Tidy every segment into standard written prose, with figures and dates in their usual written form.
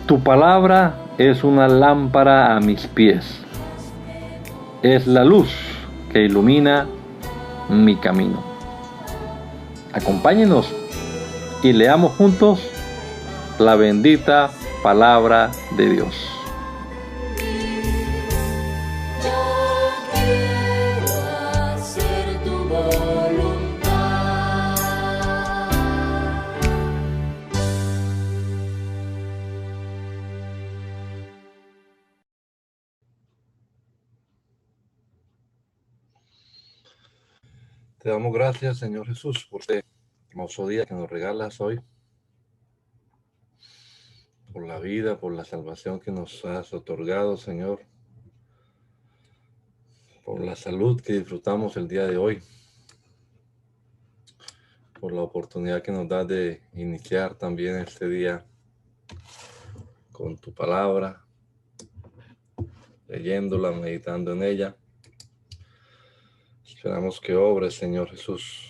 Tu palabra es una lámpara a mis pies, es la luz que ilumina mi camino. Acompáñenos y leamos juntos la bendita palabra de Dios. Te damos gracias, Señor Jesús, por este hermoso día que nos regalas hoy, por la vida, por la salvación que nos has otorgado, Señor, por la salud que disfrutamos el día de hoy, por la oportunidad que nos da de iniciar también este día con tu palabra, leyéndola, meditando en ella. Esperamos que obres, Señor Jesús.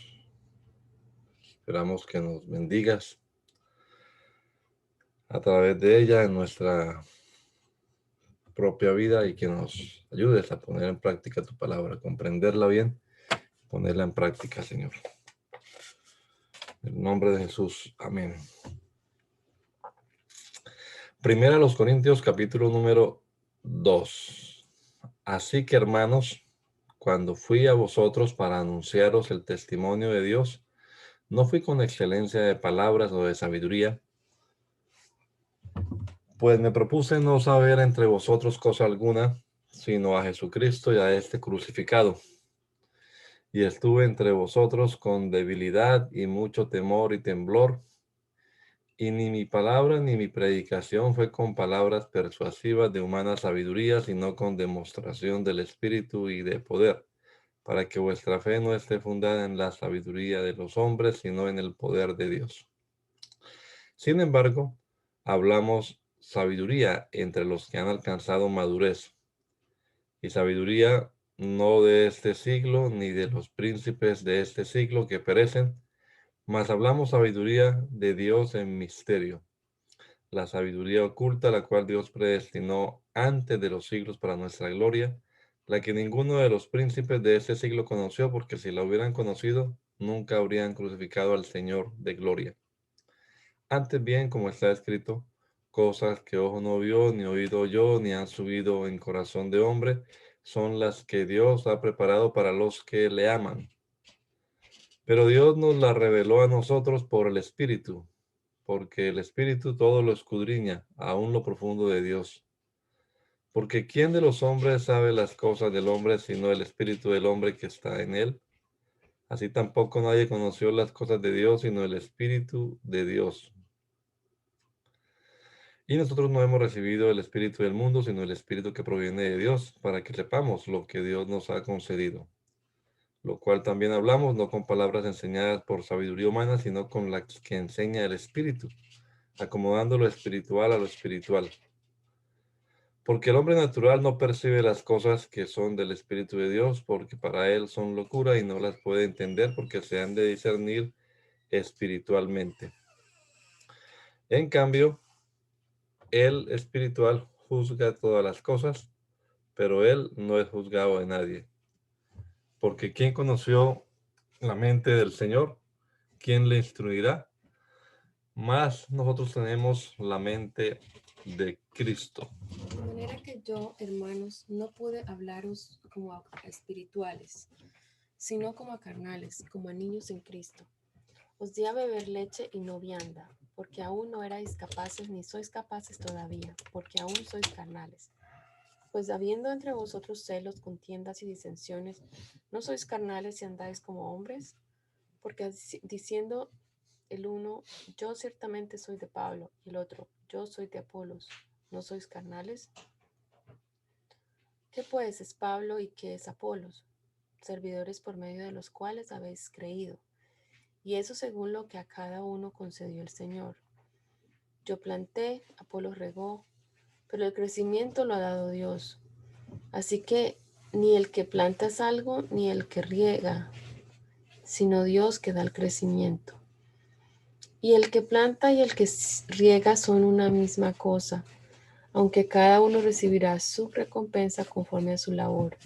Esperamos que nos bendigas a través de ella en nuestra propia vida y que nos ayudes a poner en práctica tu palabra, comprenderla bien, ponerla en práctica, Señor. En el nombre de Jesús. Amén. Primera a los Corintios, capítulo número 2. Así que, hermanos, cuando fui a vosotros para anunciaros el testimonio de Dios, no fui con excelencia de palabras o de sabiduría, pues me propuse no saber entre vosotros cosa alguna, sino a Jesucristo y a este crucificado. Y estuve entre vosotros con debilidad y mucho temor y temblor, y ni mi palabra ni mi predicación fue con palabras persuasivas de humana sabiduría, sino con demostración del Espíritu y de poder, para que vuestra fe no esté fundada en la sabiduría de los hombres, sino en el poder de Dios. Sin embargo, hablamos sabiduría entre los que han alcanzado madurez, y sabiduría no de este siglo, ni de los príncipes de este siglo que perecen, mas hablamos sabiduría de Dios en misterio, la sabiduría oculta, la cual Dios predestinó antes de los siglos para nuestra gloria, la que ninguno de los príncipes de este siglo conoció, porque si la hubieran conocido, nunca habrían crucificado al Señor de gloria. Antes bien, como está escrito, cosas que ojo no vio, ni oído oyó, ni han subido en corazón de hombre, son las que Dios ha preparado para los que le aman. Pero Dios nos las reveló a nosotros por el Espíritu, porque el Espíritu todo lo escudriña, aún lo profundo de Dios. Porque ¿quién de los hombres sabe las cosas del hombre, sino el Espíritu del hombre que está en él? Así tampoco nadie conoció las cosas de Dios, sino el Espíritu de Dios. Y nosotros no hemos recibido el Espíritu del mundo, sino el Espíritu que proviene de Dios, para que sepamos lo que Dios nos ha concedido. Lo cual también hablamos, no con palabras enseñadas por sabiduría humana, sino con las que enseña el Espíritu, acomodando lo espiritual a lo espiritual. Porque el hombre natural no percibe las cosas que son del Espíritu de Dios, porque para él son locura y no las puede entender, porque se han de discernir espiritualmente. En cambio, el espiritual juzga todas las cosas, pero él no es juzgado de nadie. Porque ¿quién conoció la mente del Señor? ¿Quién le instruirá? Mas nosotros tenemos la mente de Cristo. De manera que yo, hermanos, no pude hablaros como a espirituales, sino como a carnales, como a niños en Cristo. Os di a beber leche y no vianda, porque aún no erais capaces, ni sois capaces todavía, porque aún sois carnales. Pues habiendo entre vosotros celos, contiendas y disensiones, ¿no sois carnales y andáis como hombres? Porque diciendo el uno, yo ciertamente soy de Pablo, y el otro, yo soy de Apolos, ¿no sois carnales? ¿Qué pues es Pablo y qué es Apolos? Servidores por medio de los cuales habéis creído, y eso según lo que a cada uno concedió el Señor. Yo planté, Apolos regó, pero el crecimiento lo ha dado Dios. Así que ni el que planta es algo, ni el que riega, sino Dios que da el crecimiento. Y el que planta y el que riega son una misma cosa, aunque cada uno recibirá su recompensa conforme a su labor.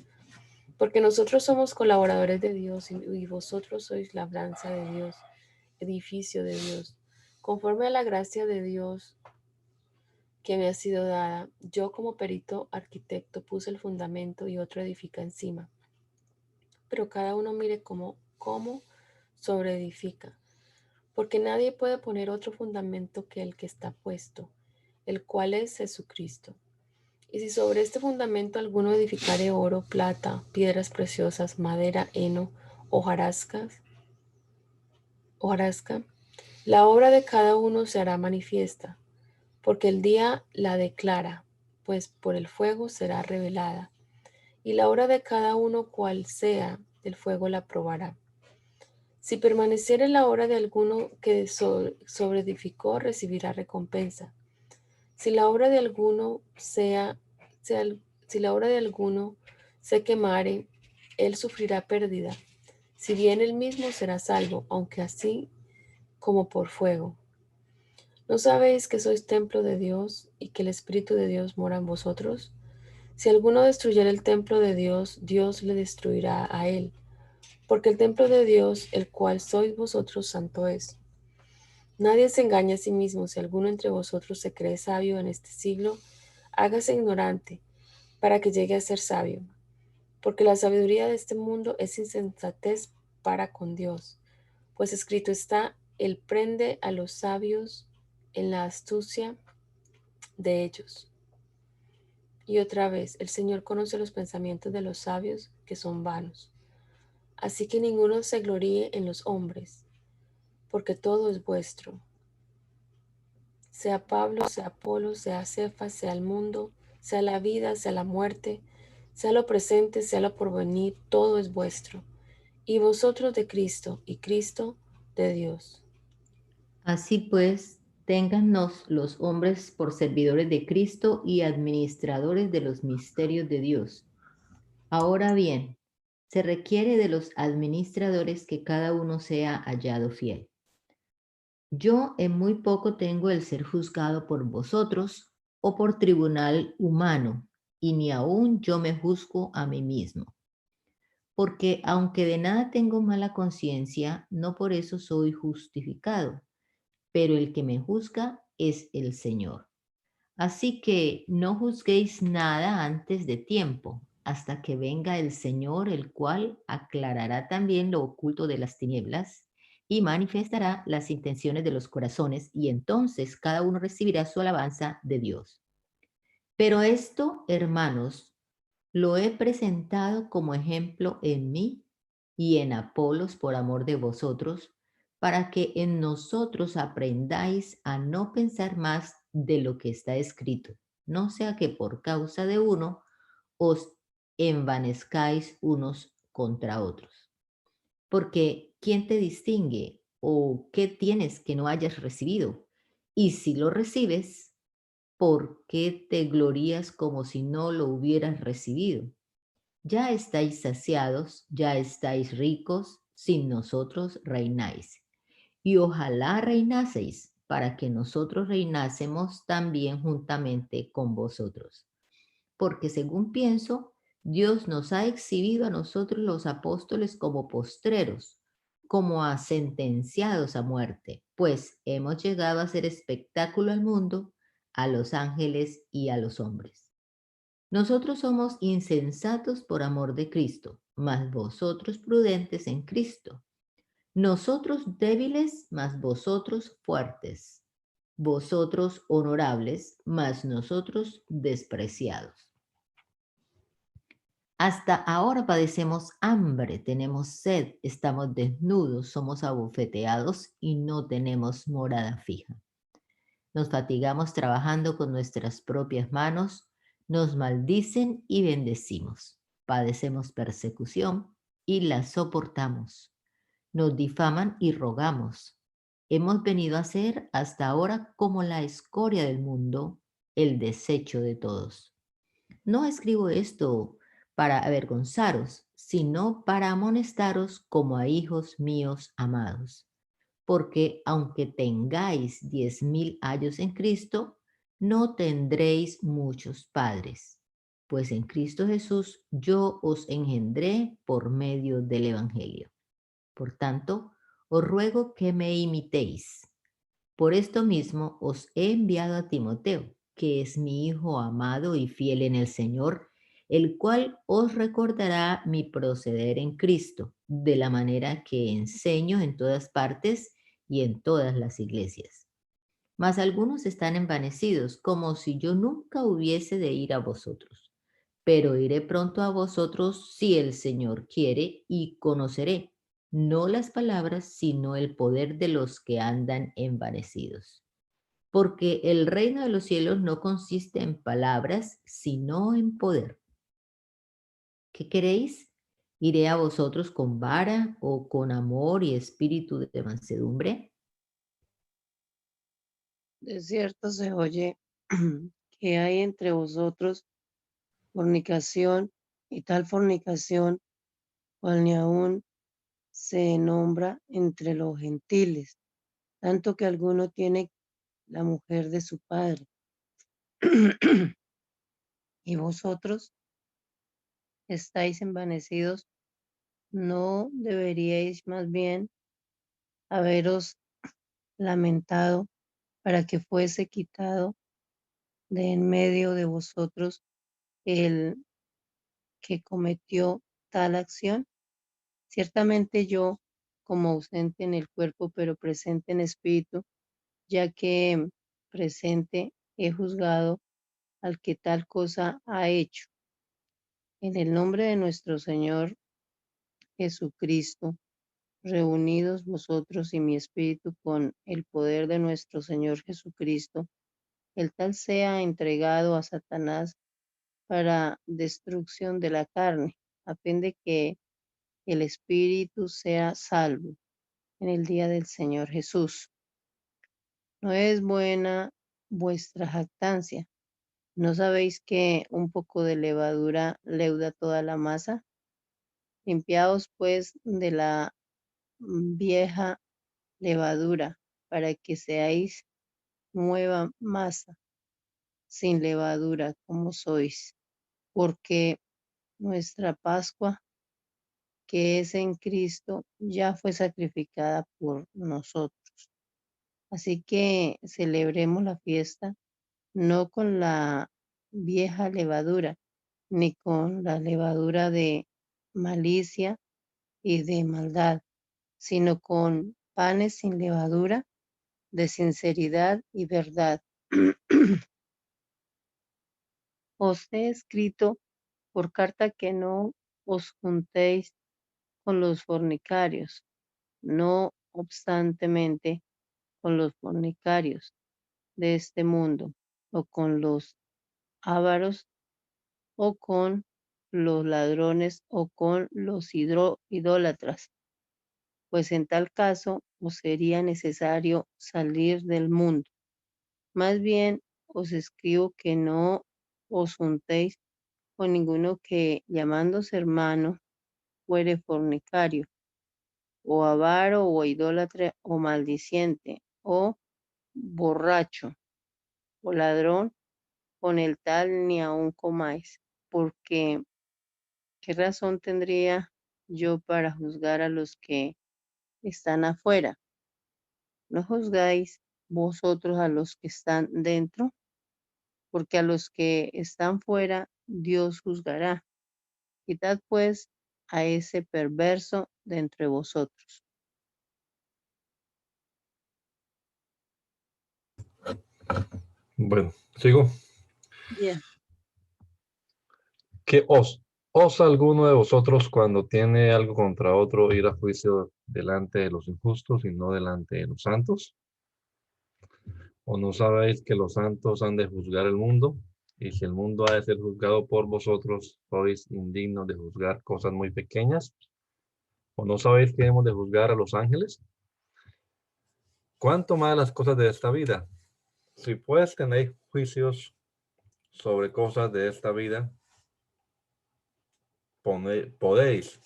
Porque nosotros somos colaboradores de Dios y vosotros sois labranza de Dios, edificio de Dios. Conforme a la gracia de Dios que me ha sido dada, yo como perito arquitecto puse el fundamento y otro edifica encima. Pero cada uno mire cómo sobreedifica. Porque nadie puede poner otro fundamento que el que está puesto, el cual es Jesucristo. Y si sobre este fundamento alguno edificare oro, plata, piedras preciosas, madera, heno, hojarasca, la obra de cada uno se hará manifiesta, porque el día la declara, pues por el fuego será revelada, y la obra de cada uno cual sea, el fuego la probará. Si permaneciere la obra de alguno que sobreedificó, recibirá recompensa. Si la obra de alguno si la obra de alguno se quemare, él sufrirá pérdida. Si bien él mismo será salvo, aunque así como por fuego. ¿No sabéis que sois templo de Dios y que el Espíritu de Dios mora en vosotros? Si alguno destruyera el templo de Dios, Dios le destruirá a él, porque el templo de Dios, el cual sois vosotros, santo es. Nadie se engaña a sí mismo. Si alguno entre vosotros se cree sabio en este siglo, hágase ignorante, para que llegue a ser sabio. Porque la sabiduría de este mundo es insensatez para con Dios. Pues escrito está, Él prende a los sabios en la astucia de ellos. Y otra vez, el Señor conoce los pensamientos de los sabios, que son vanos. Así que ninguno se gloríe en los hombres, porque todo es vuestro. Sea Pablo, sea Apolo, sea Cefas, sea el mundo, sea la vida, sea la muerte, sea lo presente, sea lo porvenir, todo es vuestro. Y vosotros de Cristo, y Cristo de Dios. Así pues, téngannos los hombres por servidores de Cristo y administradores de los misterios de Dios. Ahora bien, se requiere de los administradores que cada uno sea hallado fiel. Yo en muy poco tengo el ser juzgado por vosotros o por tribunal humano, y ni aún yo me juzgo a mí mismo. Porque aunque de nada tengo mala conciencia, no por eso soy justificado, pero el que me juzga es el Señor. Así que no juzguéis nada antes de tiempo, hasta que venga el Señor, el cual aclarará también lo oculto de las tinieblas y manifestará las intenciones de los corazones, y entonces cada uno recibirá su alabanza de Dios. Pero esto, hermanos, lo he presentado como ejemplo en mí y en Apolos por amor de vosotros, para que en nosotros aprendáis a no pensar más de lo que está escrito, no sea que por causa de uno os envanezcáis unos contra otros. Porque ¿quién te distingue o qué tienes que no hayas recibido? Y si lo recibes, ¿por qué te glorías como si no lo hubieras recibido? Ya estáis saciados, ya estáis ricos, sin nosotros reináis. Y ojalá reinaseis, para que nosotros reinásemos también juntamente con vosotros. Porque según pienso, Dios nos ha exhibido a nosotros los apóstoles como postreros, como a sentenciados a muerte, pues hemos llegado a ser espectáculo al mundo, a los ángeles y a los hombres. Nosotros somos insensatos por amor de Cristo, mas vosotros prudentes en Cristo. Nosotros débiles, mas vosotros fuertes. Vosotros honorables, mas nosotros despreciados. Hasta ahora padecemos hambre, tenemos sed, estamos desnudos, somos abofeteados y no tenemos morada fija. Nos fatigamos trabajando con nuestras propias manos, nos maldicen y bendecimos. Padecemos persecución y la soportamos. Nos difaman y rogamos. Hemos venido a ser hasta ahora como la escoria del mundo, el desecho de todos. No escribo esto para avergonzaros, sino para amonestaros como a hijos míos amados. porque aunque tengáis 10.000 años en Cristo, no tendréis muchos padres, pues en Cristo Jesús yo os engendré por medio del Evangelio. Por tanto, os ruego que me imitéis. Por esto mismo os he enviado a Timoteo, que es mi hijo amado y fiel en el Señor, el cual os recordará mi proceder en Cristo, de la manera que enseño en todas partes y en todas las iglesias. Mas algunos están envanecidos, como si yo nunca hubiese de ir a vosotros. Pero iré pronto a vosotros si el Señor quiere, y conoceré no las palabras, sino el poder de los que andan envanecidos. Porque el reino de los cielos no consiste en palabras, sino en poder. ¿Qué queréis? ¿Iré a vosotros con vara o con amor y espíritu de mansedumbre? De cierto se oye que hay entre vosotros fornicación, y tal fornicación, cual ni aún se nombra entre los gentiles, tanto que alguno tiene la mujer de su padre. Y vosotros estáis envanecidos, ¿no deberíais más bien haberos lamentado para que fuese quitado de en medio de vosotros el que cometió tal acción? Ciertamente yo, como ausente en el cuerpo, pero presente en espíritu, ya que presente he juzgado al que tal cosa ha hecho. En el nombre de nuestro Señor Jesucristo, reunidos vosotros y mi espíritu con el poder de nuestro Señor Jesucristo, el tal sea entregado a Satanás para destrucción de la carne, a fin de que el espíritu sea salvo en el día del Señor Jesús. No es buena vuestra jactancia. ¿No sabéis que un poco de levadura leuda toda la masa? Limpiaos pues de la vieja levadura, para que seáis nueva masa, sin levadura como sois, porque nuestra Pascua, que es en Cristo, ya fue sacrificada por nosotros. Así que celebremos la fiesta no con la vieja levadura, ni con la levadura de malicia y de maldad, sino con panes sin levadura, de sinceridad y verdad. Os he escrito por carta que no os juntéis con los fornicarios, no obstantemente con los fornicarios de este mundo, o con los ávaros, o con los ladrones, o con los idólatras, pues en tal caso os sería necesario salir del mundo. Más bien os escribo que no os juntéis con ninguno que, llamándose hermano, fuere fornicario, o avaro, o idólatra, o maldiciente, o borracho, o ladrón, con el tal ni aun comáis, porque ¿qué razón tendría yo para juzgar a los que están afuera? ¿No juzgáis vosotros a los que están dentro? Porque a los que están fuera Dios juzgará. Quitad pues a ese perverso de entre vosotros. Bueno, sigo. Bien. ¿Qué osa alguno de vosotros cuando tiene algo contra otro ir a juicio delante de los injustos y no delante de los santos? ¿O no sabéis que los santos han de juzgar el mundo? Y si el mundo ha de ser juzgado por vosotros, sois indignos de juzgar cosas muy pequeñas. ¿O no sabéis que hemos de juzgar a los ángeles? ¿Cuánto más las cosas de esta vida? Si pues tenéis juicios sobre cosas de esta vida, ponéis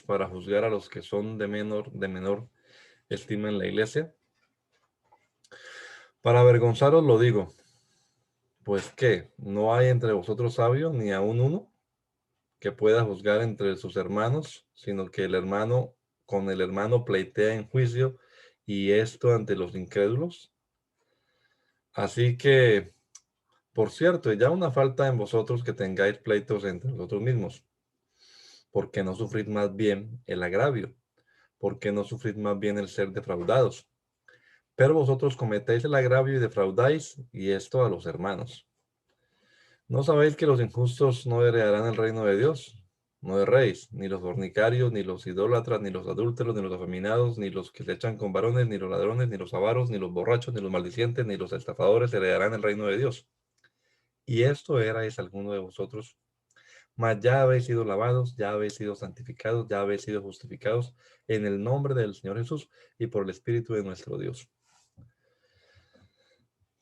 para juzgar a los que son de menor estima en la iglesia? Para avergonzaros lo digo, pues ¿qué? ¿No hay entre vosotros sabio ni aun uno que pueda juzgar entre sus hermanos, sino que el hermano con el hermano pleitea en juicio, y esto ante los incrédulos? Así que, por cierto, ya una falta en vosotros que tengáis pleitos entre vosotros mismos, porque no sufrid más bien el agravio, porque no sufrid más bien el ser defraudados. Pero vosotros cometéis el agravio y defraudáis, y esto a los hermanos. ¿No sabéis que los injustos no heredarán el reino de Dios? No erréis, ni los fornicarios, ni los idólatras, ni los adúlteros, ni los afeminados, ni los que se echan con varones, ni los ladrones, ni los avaros, ni los borrachos, ni los maldicientes, ni los estafadores heredarán el reino de Dios. Y esto erais alguno de vosotros, mas ya habéis sido lavados, ya habéis sido santificados, ya habéis sido justificados en el nombre del Señor Jesús y por el Espíritu de nuestro Dios.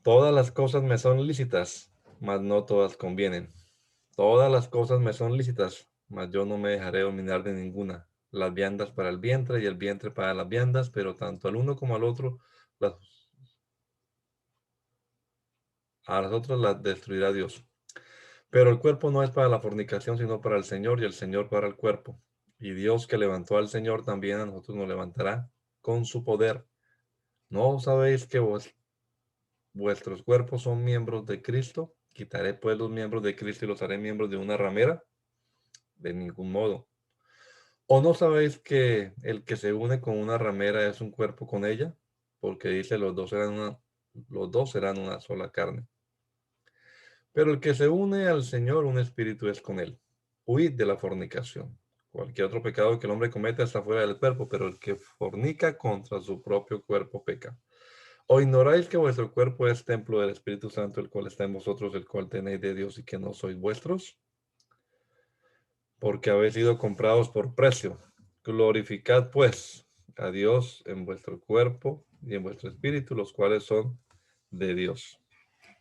Todas las cosas me son lícitas, mas no todas convienen. Todas las cosas me son lícitas, mas yo no me dejaré dominar de ninguna. Las viandas para el vientre y el vientre para las viandas, pero tanto al uno como al otro, a las otras las destruirá Dios. Pero el cuerpo no es para la fornicación, sino para el Señor, y el Señor para el cuerpo. Y Dios, que levantó al Señor, también a nosotros nos levantará con su poder. ¿No sabéis que vuestros cuerpos son miembros de Cristo? ¿Quitaré pues los miembros de Cristo y los haré miembros de una ramera? De ningún modo. ¿O no sabéis que el que se une con una ramera es un cuerpo con ella? Porque dice, los dos serán una sola carne. Pero el que se une al Señor, un espíritu es con él. Huid de la fornicación. Cualquier otro pecado que el hombre cometa está fuera del cuerpo, pero el que fornica contra su propio cuerpo peca. ¿O ignoráis que vuestro cuerpo es templo del Espíritu Santo, el cual está en vosotros, el cual tenéis de Dios, y que no sois vuestros? Porque habéis sido comprados por precio. Glorificad pues a Dios en vuestro cuerpo y en vuestro espíritu, los cuales son de Dios.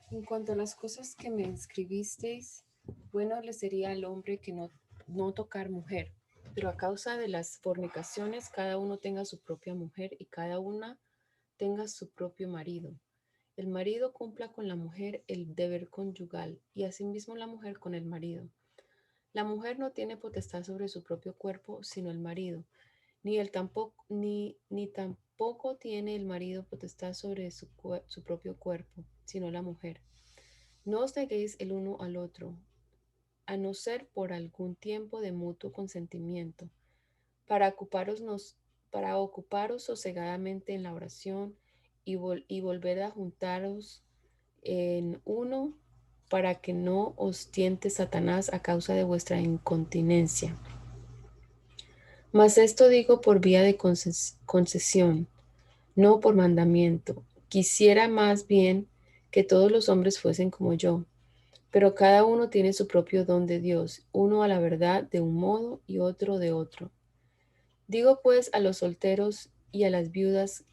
En cuanto a las cosas que me escribisteis, bueno le sería al hombre que no tocar mujer, pero a causa de las fornicaciones cada uno tenga su propia mujer y cada una tenga su propio marido. El marido cumpla con la mujer el deber conyugal y asimismo la mujer con el marido. La mujer no tiene potestad sobre su propio cuerpo, sino el marido, ni tampoco tiene el marido potestad sobre su propio cuerpo, sino la mujer. No os neguéis el uno al otro, a no ser por algún tiempo de mutuo consentimiento, para para ocuparos sosegadamente en la oración y volver a juntaros en uno, para que no os tiente Satanás a causa de vuestra incontinencia. Mas esto digo por vía de concesión, no por mandamiento. Quisiera más bien que todos los hombres fuesen como yo, pero cada uno tiene su propio don de Dios, uno a la verdad de un modo y otro de otro. Digo pues a los solteros y a las viudas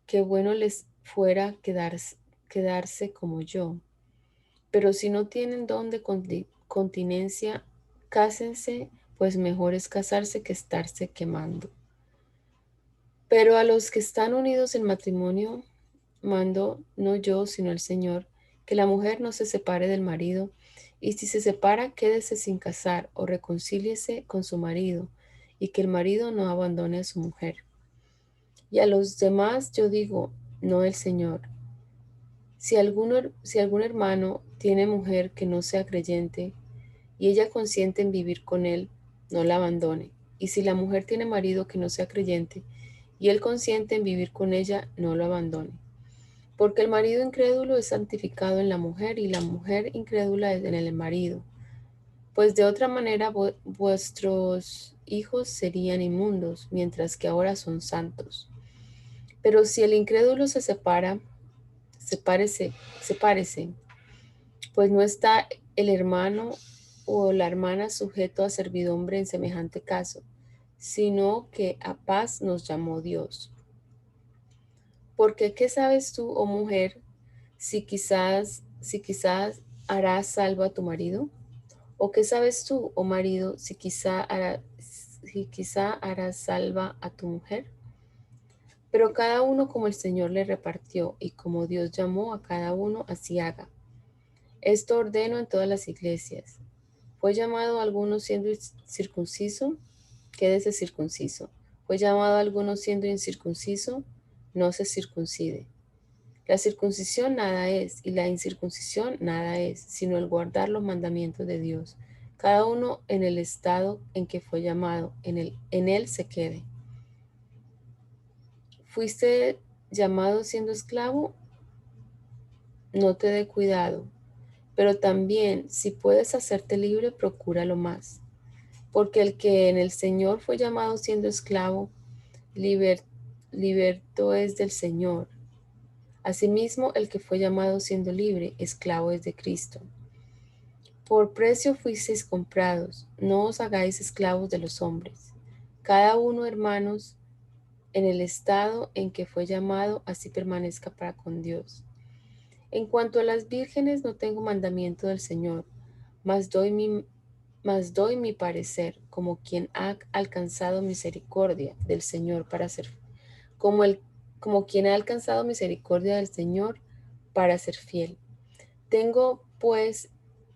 que bueno les fuera quedarse como yo. Pero si no tienen don de continencia, cásense, pues mejor es casarse que estarse quemando. Pero a los que están unidos en matrimonio, mando no yo, sino el Señor, que la mujer no se separe del marido, y si se separa, quédese sin casar o reconcíliese con su marido, y que el marido no abandone a su mujer. Y a los demás yo digo, no el Señor. Si algún hermano tiene mujer que no sea creyente, y ella consiente en vivir con él, no la abandone. Y si la mujer tiene marido que no sea creyente, y él consiente en vivir con ella, no lo abandone. Porque el marido incrédulo es santificado en la mujer y la mujer incrédula en el marido. Pues de otra manera vuestros hijos serían inmundos, mientras que ahora son santos. Pero si el incrédulo se separa, sepárese, pues no está el hermano o la hermana sujeto a servidumbre en semejante caso, sino que a paz nos llamó Dios. Porque ¿qué sabes tú, oh mujer, si quizás harás salvo a tu marido? ¿O qué sabes tú, oh marido, si quizá harás salva a tu mujer? Pero cada uno como el Señor le repartió y como Dios llamó a cada uno, así haga. Esto ordeno en todas las iglesias. ¿Fue llamado alguno siendo circunciso? Quédese circunciso. ¿Fue llamado alguno siendo incircunciso? No se circuncide. La circuncisión nada es y la incircuncisión nada es, sino el guardar los mandamientos de Dios. Cada uno en el estado en que fue llamado, en él se quede. ¿Fuiste llamado siendo esclavo? No te dé cuidado. Pero también, si puedes hacerte libre, procúralo más. Porque el que en el Señor fue llamado siendo esclavo, liberto es del Señor. Asimismo, el que fue llamado siendo libre, esclavo es de Cristo. Por precio fuisteis comprados, no os hagáis esclavos de los hombres. Cada uno, hermanos, en el estado en que fue llamado, así permanezca para con Dios. En cuanto a las vírgenes, no tengo mandamiento del Señor, mas doy mi parecer, como quien ha alcanzado misericordia del Señor para ser, como quien ha alcanzado misericordia del Señor para ser fiel. Tengo, pues,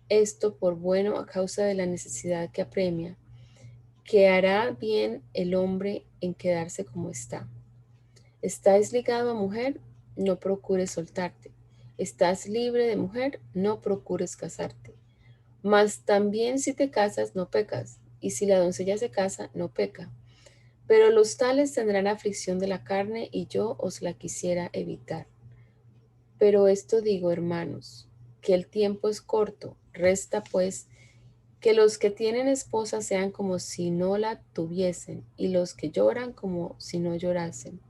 esto por bueno a causa de la necesidad que apremia, que hará bien el hombre en quedarse como está. ¿Estás ligado a mujer? No procures soltarte. ¿Estás libre de mujer? No procures casarte. Mas también si te casas, no pecas, y si la doncella se casa, no peca. Pero los tales tendrán aflicción de la carne, y yo os la quisiera evitar. Pero esto digo, hermanos, que el tiempo es corto, resta pues que los que tienen esposa sean como si no la tuviesen, y los que lloran como si no llorasen,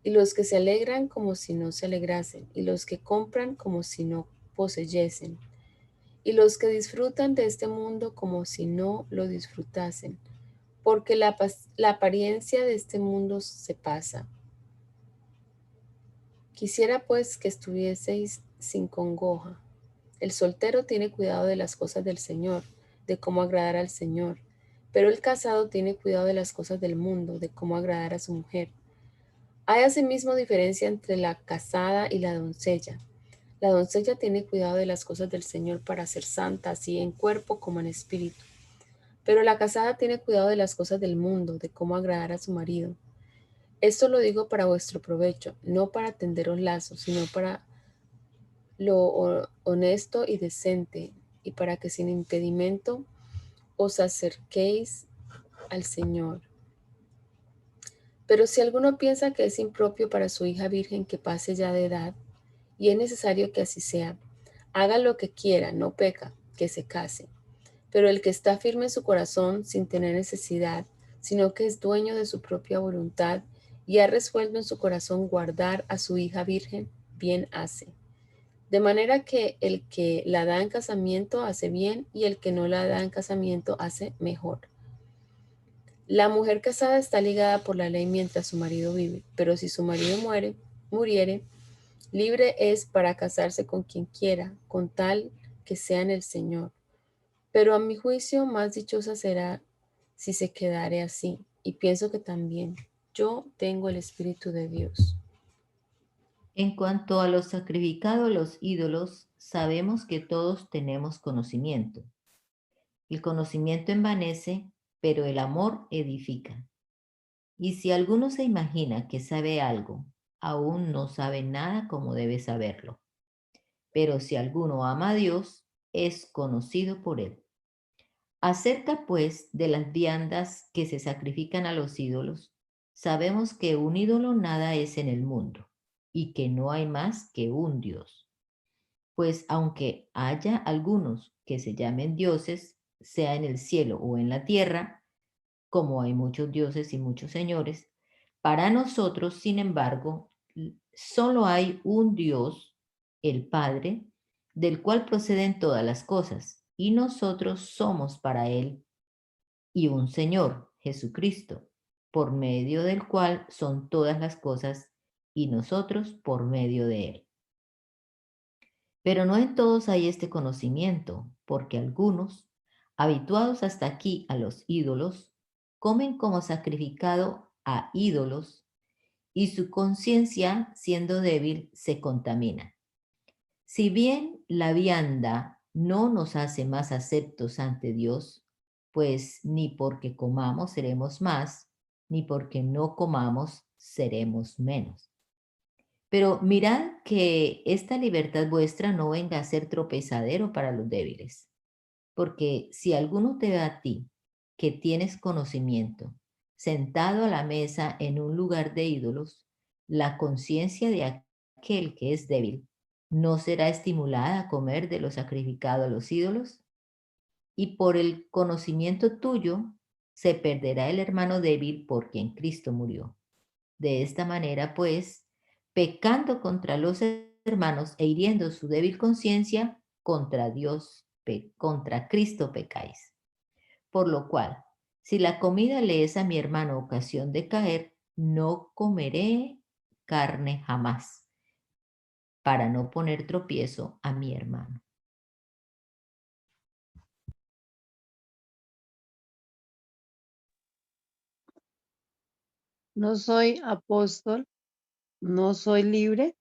y los que se alegran como si no se alegrasen, y los que compran como si no poseyesen, y los que disfrutan de este mundo como si no lo disfrutasen, porque la apariencia de este mundo se pasa. Quisiera pues que estuvieseis sin congoja. El soltero tiene cuidado de las cosas del Señor, de cómo agradar al Señor, pero el casado tiene cuidado de las cosas del mundo, de cómo agradar a su mujer. Hay asimismo diferencia entre la casada y la doncella. La doncella tiene cuidado de las cosas del Señor para ser santa, así en cuerpo como en espíritu. Pero la casada tiene cuidado de las cosas del mundo, de cómo agradar a su marido. Esto lo digo para vuestro provecho, no para tenderos lazos, sino para lo honesto y decente, y para que sin impedimento os acerquéis al Señor. Pero si alguno piensa que es impropio para su hija virgen que pase ya de edad, y es necesario que así sea, haga lo que quiera, no peca, que se case. Pero el que está firme en su corazón sin tener necesidad, sino que es dueño de su propia voluntad y ha resuelto en su corazón guardar a su hija virgen, bien hace. De manera que el que la da en casamiento hace bien y el que no la da en casamiento hace mejor. La mujer casada está ligada por la ley mientras su marido vive, pero si su marido muriere, libre es para casarse con quien quiera, con tal que sea en el Señor. Pero a mi juicio más dichosa será si se quedare así, y pienso que también yo tengo el Espíritu de Dios. En cuanto a lo sacrificado a los ídolos, sabemos que todos tenemos conocimiento. El conocimiento envanece, pero el amor edifica. Y si alguno se imagina que sabe algo, aún no sabe nada como debe saberlo. Pero si alguno ama a Dios, es conocido por él. Acerca, pues, de las viandas que se sacrifican a los ídolos, sabemos que un ídolo nada es en el mundo y que no hay más que un Dios. Pues aunque haya algunos que se llamen dioses, sea en el cielo o en la tierra, como hay muchos dioses y muchos señores, para nosotros, sin embargo, solo hay un Dios, el Padre, del cual proceden todas las cosas, y nosotros somos para Él, y un Señor, Jesucristo, por medio del cual son todas las cosas, y nosotros por medio de Él. Pero no en todos hay este conocimiento, porque algunos, habituados hasta aquí a los ídolos, comen como sacrificado a ídolos y su conciencia, siendo débil, se contamina. Si bien la vianda no nos hace más aceptos ante Dios, pues ni porque comamos seremos más, ni porque no comamos seremos menos. Pero mirad que esta libertad vuestra no venga a ser tropezadero para los débiles. Porque si alguno te ve a ti, que tienes conocimiento, sentado a la mesa en un lugar de ídolos, la conciencia de aquel que es débil no será estimulada a comer de lo sacrificado a los ídolos, y por el conocimiento tuyo se perderá el hermano débil por quien Cristo murió. De esta manera, pues, pecando contra los hermanos e hiriendo su débil conciencia, contra Dios, contra Cristo pecáis. Por lo cual, si la comida le es a mi hermano ocasión de caer, no comeré carne jamás, para no poner tropiezo a mi hermano. No soy apóstol, no soy libre,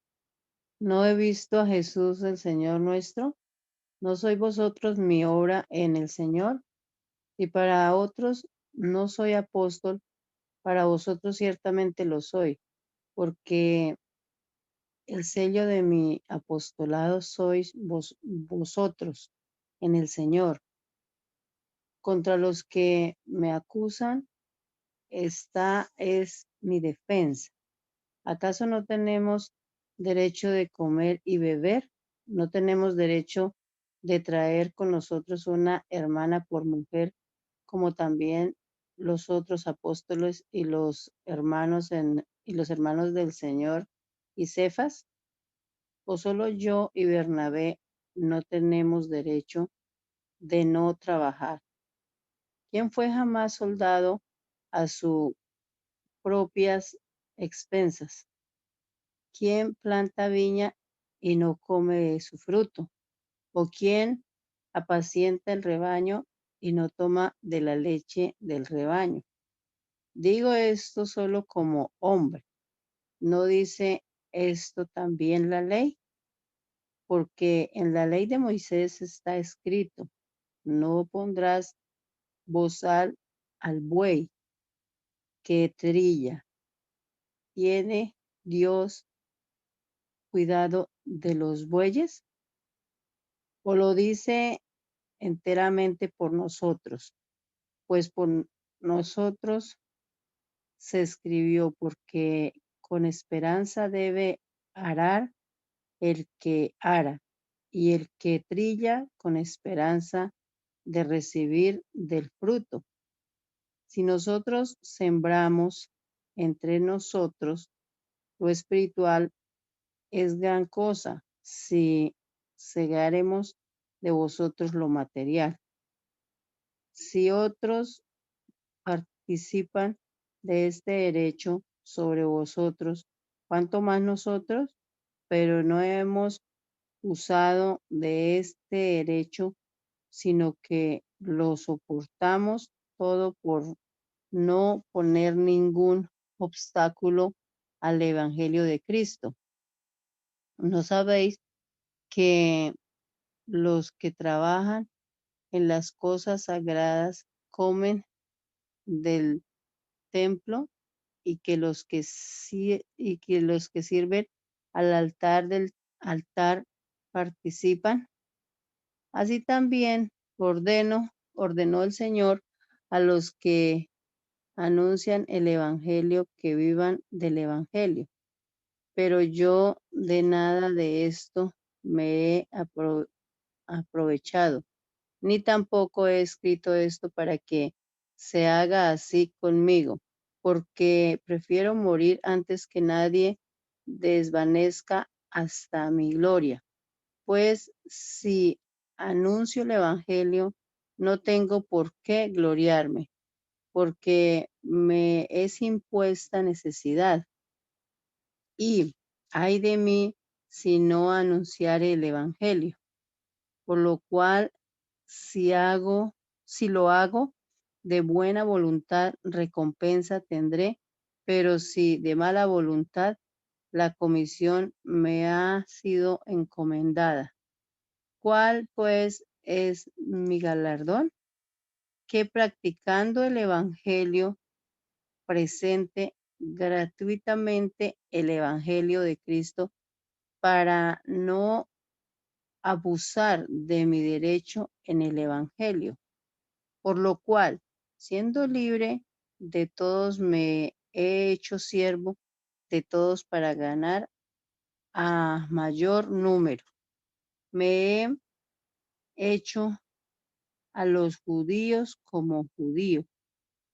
no he visto a Jesús el Señor nuestro, no sois vosotros mi obra en el Señor, y para otros no soy apóstol, para vosotros ciertamente lo soy, porque el sello de mi apostolado sois vosotros en el Señor. Contra los que me acusan, esta es mi defensa. ¿Acaso no tenemos derecho de comer y beber? ¿No tenemos derecho de traer con nosotros una hermana por mujer, como también los otros apóstoles y los hermanos del Señor y Cefas? ¿O solo yo y Bernabé no tenemos derecho de no trabajar? ¿Quién fue jamás soldado a sus propias expensas? ¿Quién planta viña y no come de su fruto? ¿O quién apacienta el rebaño y no toma de la leche del rebaño? Digo esto solo como hombre. ¿No dice esto también la ley? Porque en la ley de Moisés está escrito: no pondrás bozal al buey que trilla. ¿Tiene Dios cuidado de los bueyes? ¿O lo dice enteramente por nosotros? Pues por nosotros se escribió, porque con esperanza debe arar el que ara, y el que trilla con esperanza de recibir del fruto. Si nosotros sembramos entre nosotros lo espiritual, es gran cosa si segaremos de vosotros lo material. Si otros participan de este derecho sobre vosotros, cuanto más nosotros, pero no hemos usado de este derecho, sino que lo soportamos todo por no poner ningún obstáculo al Evangelio de Cristo. ¿No sabéis que los que trabajan en las cosas sagradas comen del templo, y que los que sirven al altar del altar participan? Así también ordenó el Señor a los que anuncian el Evangelio que vivan del Evangelio. Pero yo de nada de esto me he aprovechado, ni tampoco he escrito esto para que se haga así conmigo, porque prefiero morir antes que nadie desvanezca hasta mi gloria. Pues si anuncio el Evangelio, no tengo por qué gloriarme, porque me es impuesta necesidad. Y ay de mí si no anunciare el Evangelio. Por lo cual, si lo hago de buena voluntad, recompensa tendré, pero si de mala voluntad, la comisión me ha sido encomendada. ¿Cuál pues es mi galardón? Que practicando el evangelio presente gratuitamente el evangelio de Cristo para no abusar de mi derecho en el evangelio. Por lo cual, siendo libre de todos, me he hecho siervo de todos para ganar a mayor número. Me he hecho a los judíos como judío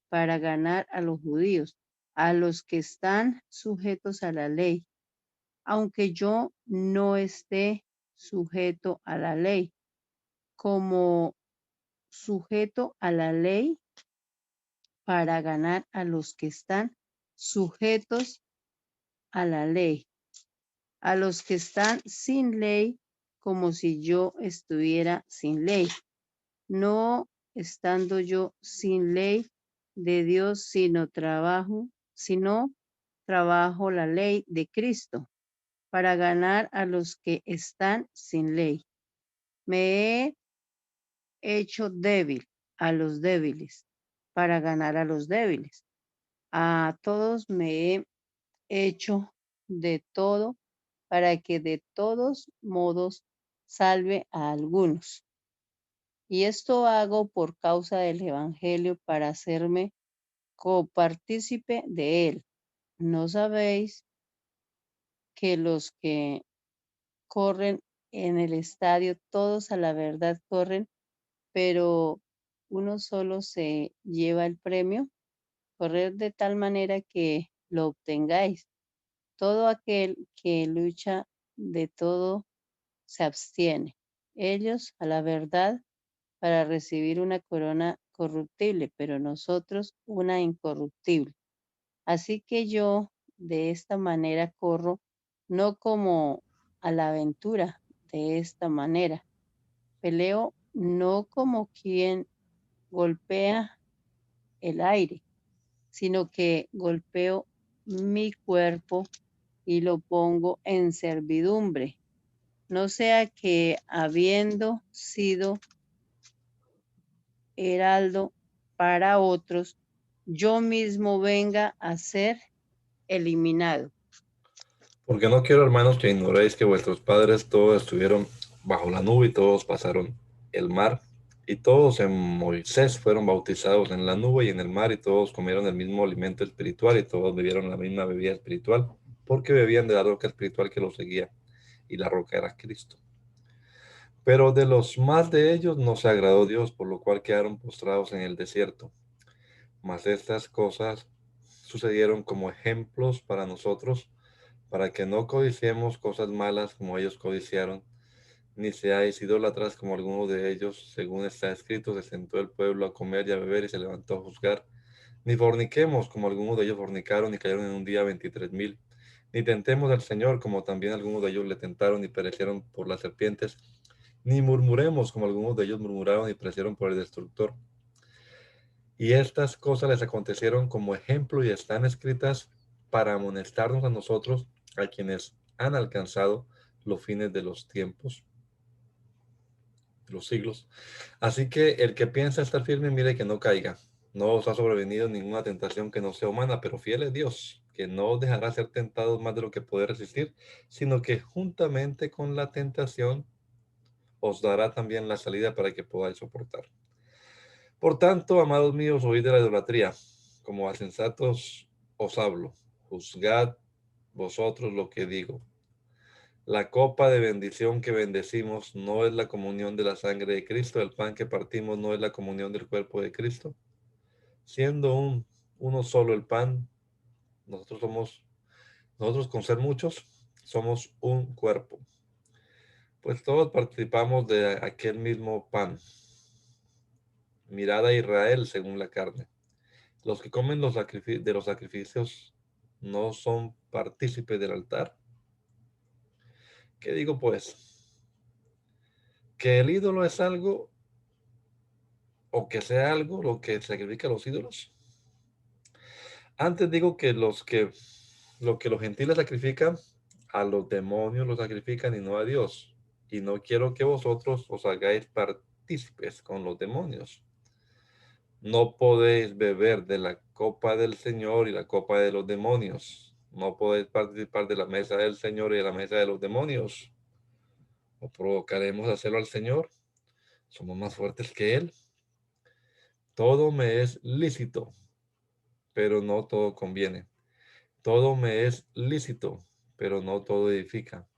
para ganar a los judíos, a los que están sujetos a la ley, aunque yo no esté sujeto a la ley, como sujeto a la ley para ganar a los que están sujetos a la ley, a los que están sin ley, como si yo estuviera sin ley, no estando yo sin ley de Dios, sino trabajo la ley de Cristo para ganar a los que están sin ley. Me he hecho débil a los débiles para ganar a los débiles. A todos me he hecho de todo para que de todos modos salve a algunos. Y esto hago por causa del Evangelio para hacerme copartícipe de él. ¿No sabéis que los que corren en el estadio, todos a la verdad corren, pero uno solo se lleva el premio? Corred de tal manera que lo obtengáis. Todo aquel que lucha de todo se abstiene. Ellos a la verdad para recibir una corona corruptible, pero nosotros una incorruptible. Así que yo de esta manera corro, no como a la aventura, de esta manera. Peleo no como quien golpea el aire, sino que golpeo mi cuerpo y lo pongo en servidumbre, no sea que habiendo sido heraldo para otros, yo mismo venga a ser eliminado. Porque no quiero, hermanos, que ignoréis que vuestros padres todos estuvieron bajo la nube y todos pasaron el mar, y todos en Moisés fueron bautizados en la nube y en el mar, y todos comieron el mismo alimento espiritual, y todos bebieron la misma bebida espiritual, porque bebían de la roca espiritual que los seguía, y la roca era Cristo. Pero de los más de ellos no se agradó Dios, por lo cual quedaron postrados en el desierto. Mas estas cosas sucedieron como ejemplos para nosotros, para que no codiciemos cosas malas como ellos codiciaron, ni seáis idólatras como algunos de ellos, según está escrito, se sentó el pueblo a comer y a beber y se levantó a juzgar. Ni forniquemos como algunos de ellos fornicaron y cayeron en un día 23,000. Ni tentemos al Señor como también algunos de ellos le tentaron y perecieron por las serpientes. Ni murmuremos como algunos de ellos murmuraron y perecieron por el destructor. Y estas cosas les acontecieron como ejemplo y están escritas para amonestarnos a nosotros, a quienes han alcanzado los fines de los tiempos, de los siglos. Así que el que piensa estar firme, mire que no caiga. No os ha sobrevenido ninguna tentación que no sea humana, pero fiel es Dios, que no os dejará ser tentados más de lo que poder resistir, sino que juntamente con la tentación os dará también la salida para que podáis soportar. Por tanto, amados míos, oíd de la idolatría, como a sensatos os hablo. Juzgad vosotros lo que digo. La copa de bendición que bendecimos no es la comunión de la sangre de Cristo, el pan que partimos no es la comunión del cuerpo de Cristo. Siendo uno solo el pan, nosotros con ser muchos, somos un cuerpo. Pues todos participamos de aquel mismo pan. Mirad a Israel según la carne. Los que comen de los sacrificios no son partícipes del altar. ¿Qué digo pues? ¿Que el ídolo es algo o que sea algo lo que sacrifica a los ídolos? Antes digo que lo que los gentiles sacrifican, a los demonios lo sacrifican y no a Dios. Y no quiero que vosotros os hagáis partícipes con los demonios. No podéis beber de la copa del Señor y la copa de los demonios. No podéis participar de la mesa del Señor y de la mesa de los demonios. ¿O provocaremos hacerlo al Señor? ¿Somos más fuertes que Él? Todo me es lícito, pero no todo conviene. Todo me es lícito, pero no todo edifica.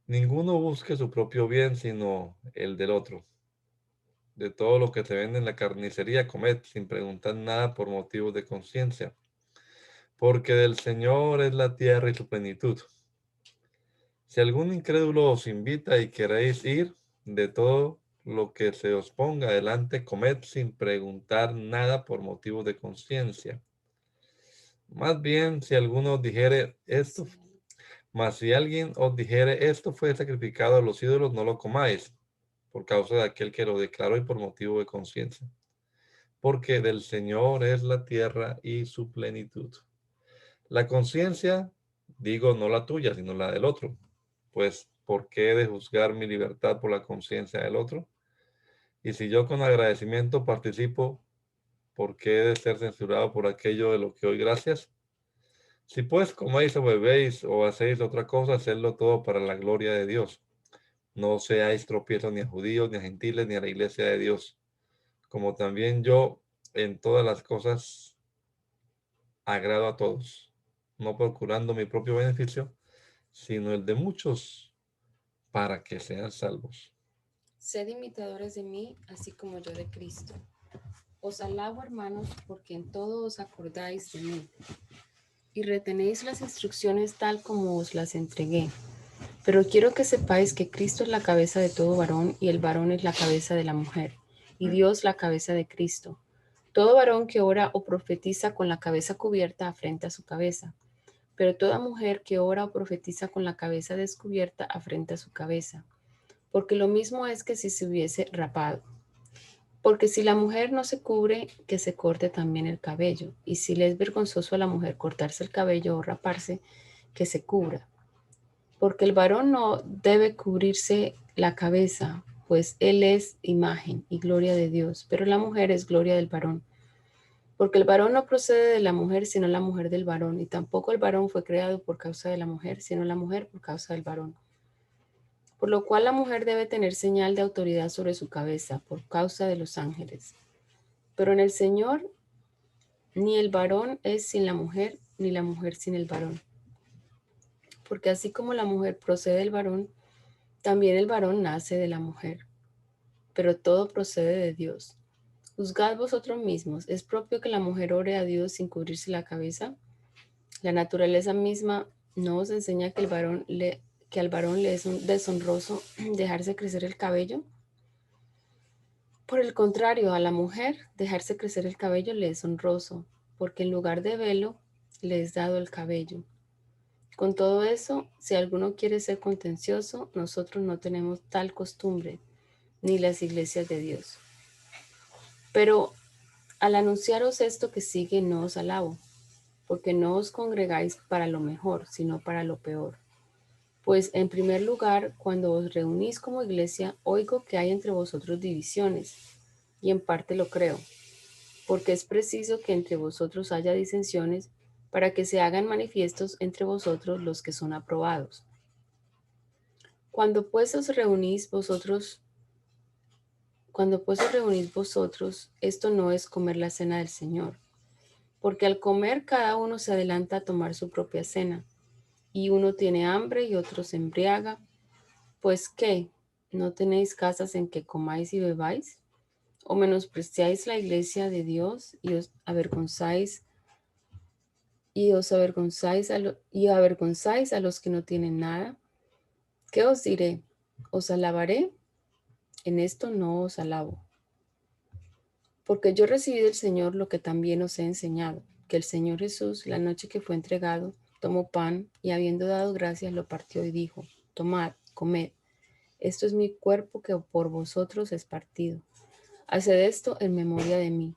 Ninguno busque su propio bien, sino el del otro. De todo lo que se vende en la carnicería, comed sin preguntar nada por motivos de conciencia, porque del Señor es la tierra y su plenitud. Si algún incrédulo os invita y queréis ir, de todo lo que se os ponga delante, comed sin preguntar nada por motivos de conciencia. Más bien, si alguno os dijere esto, mas si alguien os dijere esto fue sacrificado a los ídolos, no lo comáis, por causa de aquel que lo declaró y por motivo de conciencia. Porque del Señor es la tierra y su plenitud. La conciencia, digo, no la tuya, sino la del otro. Pues, ¿por qué he de juzgar mi libertad por la conciencia del otro? Y si yo con agradecimiento participo, ¿por qué he de ser censurado por aquello de lo que doy gracias? Si pues coméis o bebéis o hacéis otra cosa, hacedlo todo para la gloria de Dios. No seáis tropiezos ni a judíos, ni a gentiles, ni a la iglesia de Dios, como también yo en todas las cosas agrado a todos, no procurando mi propio beneficio, sino el de muchos, para que sean salvos. Sed imitadores de mí, así como yo de Cristo. Os alabo, hermanos, porque en todo os acordáis de mí y retenéis las instrucciones tal como os las entregué. Pero quiero que sepáis que Cristo es la cabeza de todo varón y el varón es la cabeza de la mujer, y Dios la cabeza de Cristo. Todo varón que ora o profetiza con la cabeza cubierta afrenta su cabeza, pero toda mujer que ora o profetiza con la cabeza descubierta afrenta su cabeza, porque lo mismo es que si se hubiese rapado. Porque si la mujer no se cubre, que se corte también el cabello, y si le es vergonzoso a la mujer cortarse el cabello o raparse, que se cubra. Porque el varón no debe cubrirse la cabeza, pues él es imagen y gloria de Dios, pero la mujer es gloria del varón. Porque el varón no procede de la mujer, sino la mujer del varón, y tampoco el varón fue creado por causa de la mujer, sino la mujer por causa del varón. Por lo cual la mujer debe tener señal de autoridad sobre su cabeza, por causa de los ángeles. Pero en el Señor, ni el varón es sin la mujer, ni la mujer sin el varón. Porque así como la mujer procede del varón, también el varón nace de la mujer. Pero todo procede de Dios. Juzgad vosotros mismos, ¿es propio que la mujer ore a Dios sin cubrirse la cabeza? La naturaleza misma no os enseña que al varón le es deshonroso dejarse crecer el cabello. Por el contrario, a la mujer dejarse crecer el cabello le es honroso, porque en lugar de velo le es dado el cabello. Con todo eso, si alguno quiere ser contencioso, nosotros no tenemos tal costumbre, ni las iglesias de Dios. Pero al anunciaros esto que sigue, no os alabo, porque no os congregáis para lo mejor, sino para lo peor. Pues en primer lugar, cuando os reunís como iglesia, oigo que hay entre vosotros divisiones, y en parte lo creo, porque es preciso que entre vosotros haya disensiones para que se hagan manifiestos entre vosotros los que son aprobados. Cuando pues os reunís vosotros, esto no es comer la cena del Señor, porque al comer cada uno se adelanta a tomar su propia cena, y uno tiene hambre y otro se embriaga. Pues ¿qué? ¿No tenéis casas en que comáis y bebáis? ¿O menospreciáis la iglesia de Dios y os avergonzáis a los que no tienen nada? ¿Qué os diré? ¿Os alabaré? En esto no os alabo. Porque yo recibí del Señor lo que también os he enseñado, que el Señor Jesús, la noche que fue entregado, tomó pan y habiendo dado gracias lo partió y dijo: Tomad, comed, esto es mi cuerpo que por vosotros es partido. Haced esto en memoria de mí.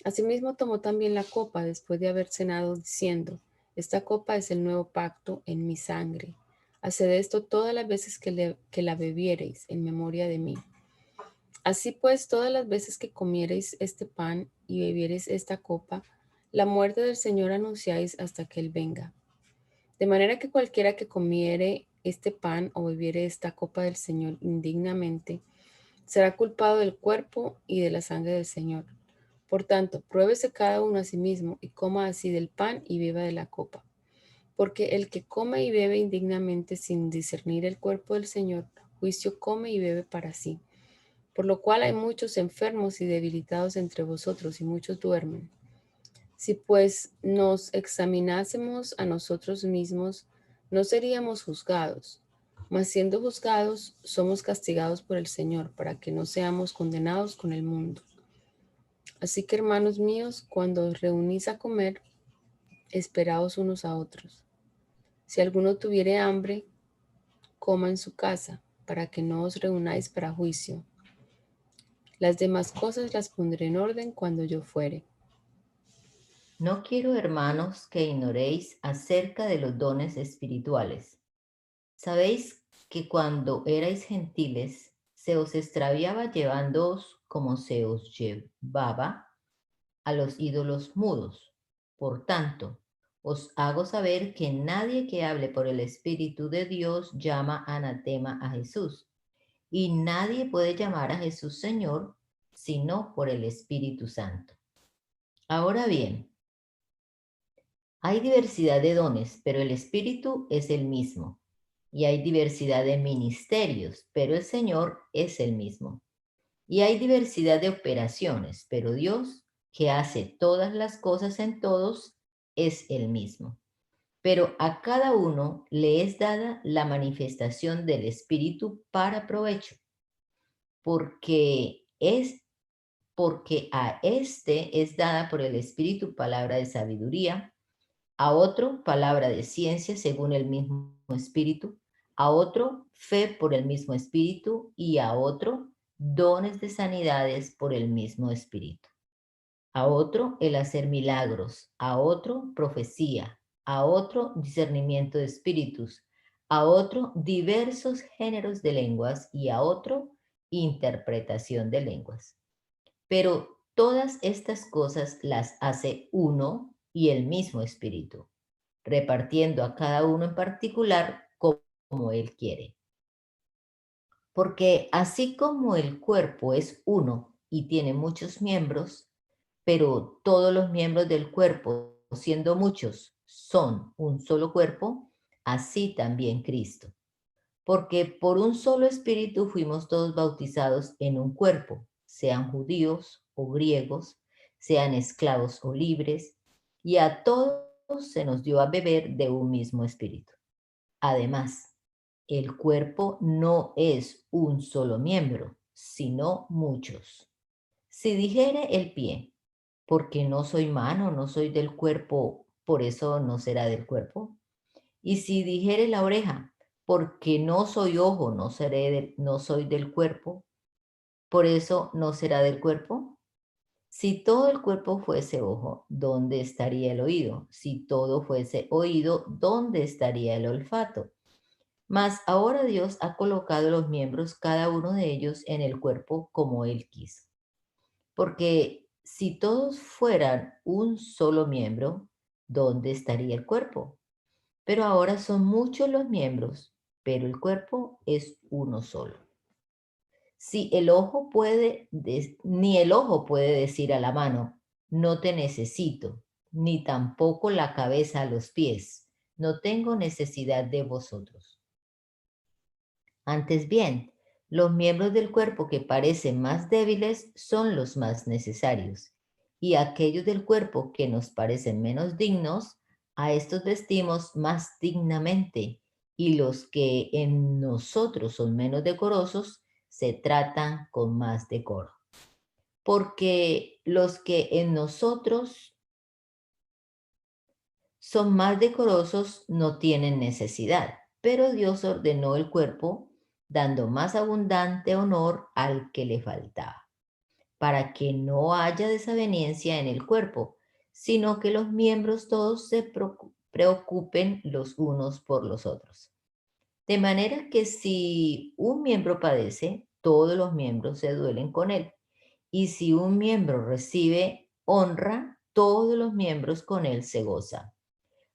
Asimismo tomó también la copa después de haber cenado, diciendo: Esta copa es el nuevo pacto en mi sangre. Haced esto todas las veces que la bebiereis en memoria de mí. Así pues, todas las veces que comiereis este pan y bebiereis esta copa, la muerte del Señor anunciáis hasta que Él venga. De manera que cualquiera que comiere este pan o bebiere esta copa del Señor indignamente, será culpado del cuerpo y de la sangre del Señor. Por tanto, pruébese cada uno a sí mismo y coma así del pan y beba de la copa. Porque el que come y bebe indignamente sin discernir el cuerpo del Señor, juicio come y bebe para sí. Por lo cual hay muchos enfermos y debilitados entre vosotros y muchos duermen. Si pues nos examinásemos a nosotros mismos, no seríamos juzgados, mas siendo juzgados, somos castigados por el Señor, para que no seamos condenados con el mundo. Así que, hermanos míos, cuando os reunís a comer, esperaos unos a otros. Si alguno tuviere hambre, coma en su casa, para que no os reunáis para juicio. Las demás cosas las pondré en orden cuando yo fuere. No quiero, hermanos, que ignoréis acerca de los dones espirituales. Sabéis que cuando erais gentiles, se os extraviaba llevándoos como se os llevaba a los ídolos mudos. Por tanto, os hago saber que nadie que hable por el Espíritu de Dios llama anatema a Jesús, y nadie puede llamar a Jesús Señor sino por el Espíritu Santo. Ahora bien, hay diversidad de dones, pero el Espíritu es el mismo. Y hay diversidad de ministerios, pero el Señor es el mismo. Y hay diversidad de operaciones, pero Dios, que hace todas las cosas en todos, es el mismo. Pero a cada uno le es dada la manifestación del Espíritu para provecho, porque a este es dada por el Espíritu palabra de sabiduría, a otro palabra de ciencia según el mismo Espíritu, a otro fe por el mismo Espíritu y a otro dones de sanidades por el mismo Espíritu. A otro el hacer milagros, a otro profecía, a otro discernimiento de espíritus, a otro diversos géneros de lenguas y a otro interpretación de lenguas. Pero todas estas cosas las hace uno y el mismo Espíritu, repartiendo a cada uno en particular como Él quiere. Porque así como el cuerpo es uno y tiene muchos miembros, pero todos los miembros del cuerpo, siendo muchos, son un solo cuerpo, así también Cristo. Porque por un solo Espíritu fuimos todos bautizados en un cuerpo, sean judíos o griegos, sean esclavos o libres, y a todos se nos dio a beber de un mismo Espíritu. Además, el cuerpo no es un solo miembro, sino muchos. Si dijere el pie, porque no soy mano, no soy del cuerpo, por eso no será del cuerpo. Y si dijere la oreja, porque no soy ojo, no soy del cuerpo, por eso no será del cuerpo. Si todo el cuerpo fuese ojo, ¿dónde estaría el oído? Si todo fuese oído, ¿dónde estaría el olfato? Mas ahora Dios ha colocado los miembros, cada uno de ellos, en el cuerpo como Él quiso. Porque si todos fueran un solo miembro, ¿dónde estaría el cuerpo? Pero ahora son muchos los miembros, pero el cuerpo es uno solo. Si el ojo ni el ojo puede decir a la mano, no te necesito, ni tampoco la cabeza a los pies, no tengo necesidad de vosotros. Antes bien, los miembros del cuerpo que parecen más débiles son los más necesarios, y aquellos del cuerpo que nos parecen menos dignos, a estos vestimos más dignamente, y los que en nosotros son menos decorosos, se tratan con más decoro. Porque los que en nosotros son más decorosos no tienen necesidad, pero Dios ordenó el cuerpo dando más abundante honor al que le faltaba. para que no haya desaveniencia en el cuerpo, sino que los miembros todos se preocupen los unos por los otros. De manera que si un miembro padece, todos los miembros se duelen con él. Y si un miembro recibe honra, todos los miembros con él se gozan.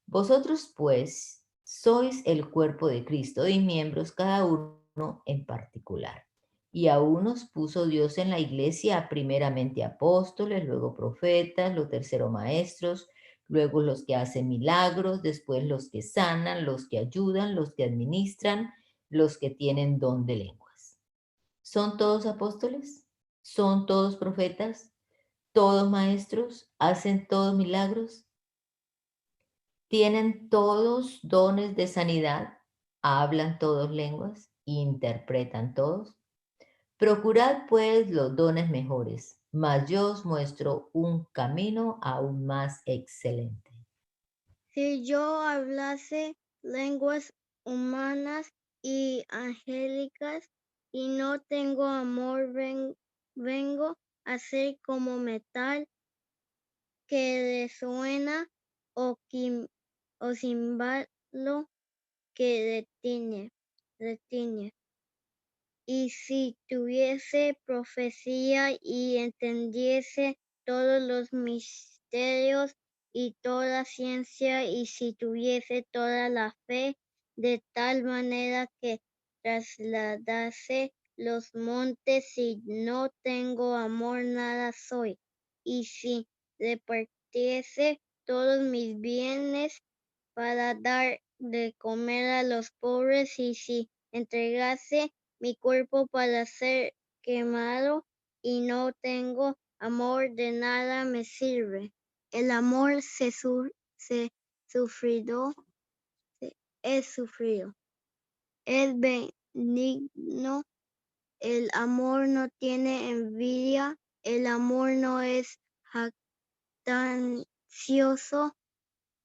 Vosotros, pues, sois el cuerpo de Cristo y miembros cada uno en particular. Y a unos puso Dios en la iglesia, primeramente apóstoles, luego profetas, los terceros maestros, luego los que hacen milagros, después los que sanan, los que ayudan, los que administran, los que tienen don de lenguas. ¿Son todos apóstoles? ¿Son todos profetas? ¿Todos maestros? ¿Hacen todos milagros? ¿Tienen todos dones de sanidad? ¿Hablan todos lenguas? ¿Interpretan todos? Procurad pues los dones mejores, mas yo os muestro un camino aún más excelente. Si yo hablase lenguas humanas y angélicas y no tengo amor, vengo a ser como metal que resuena o címbalo que retiñe. Y si tuviese profecía y entendiese todos los misterios y toda ciencia, y si tuviese toda la fe, de tal manera que trasladase los montes, si no tengo amor, nada soy. Y si repartiese todos mis bienes para dar de comer a los pobres, y si entregase mi cuerpo para ser quemado y no tengo amor, de nada me sirve. El amor es sufrido, es benigno, el amor no tiene envidia, el amor no es jactancioso,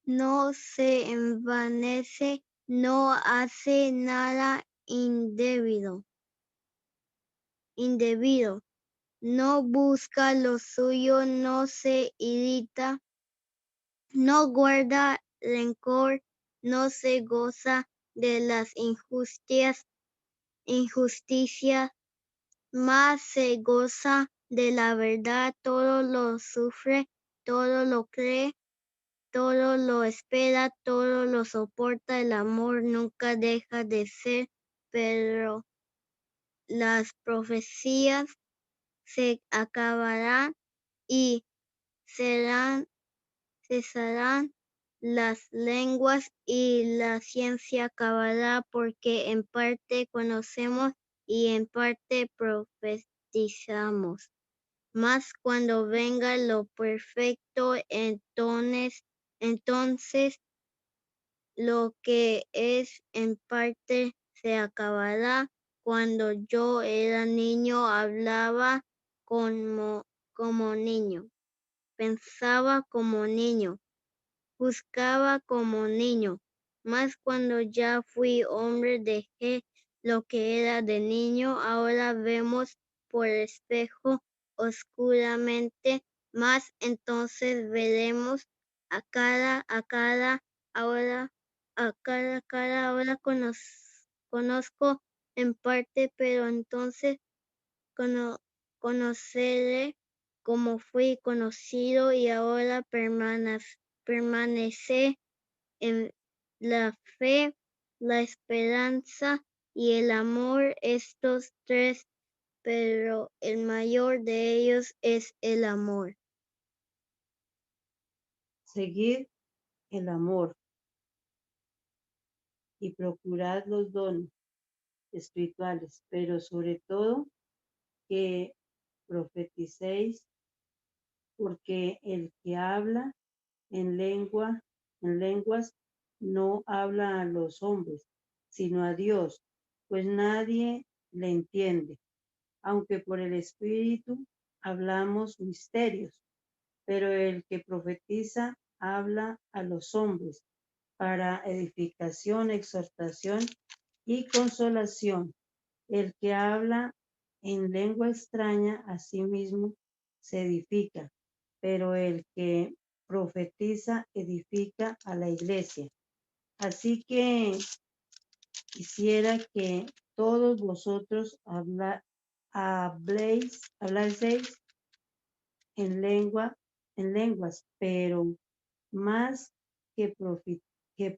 no se envanece, no hace nada indebido, no busca lo suyo, no se irrita, no guarda rencor, no se goza de las injusticias, mas se goza de la verdad, todo lo sufre, todo lo cree, todo lo espera, todo lo soporta. El amor nunca deja de ser, pero las profecías se acabarán y cesarán las lenguas y la ciencia acabará, porque en parte conocemos y en parte profetizamos. Mas cuando venga lo perfecto, entonces lo que es en parte se acabará. Cuando yo era niño, hablaba como niño, pensaba como niño, juzgaba como niño. Mas cuando ya fui hombre, dejé lo que era de niño. Ahora vemos por espejo oscuramente, mas entonces veremos a cara a cara. Ahora conozco en parte, pero entonces conoceré como fui conocido. Y ahora permanece en la fe, la esperanza y el amor, estos tres, pero el mayor de ellos es el amor. Seguid el amor y procurad los dones espirituales, pero sobre todo que profeticéis, porque el que habla en lenguas, no habla a los hombres, sino a Dios, pues nadie le entiende, aunque por el Espíritu hablamos misterios, pero el que profetiza habla a los hombres para edificación, exhortación y consolación. El que habla en lengua extraña a sí mismo se edifica, pero el que profetiza edifica a la iglesia. Así que quisiera que todos vosotros hablaseis en lenguas, pero más que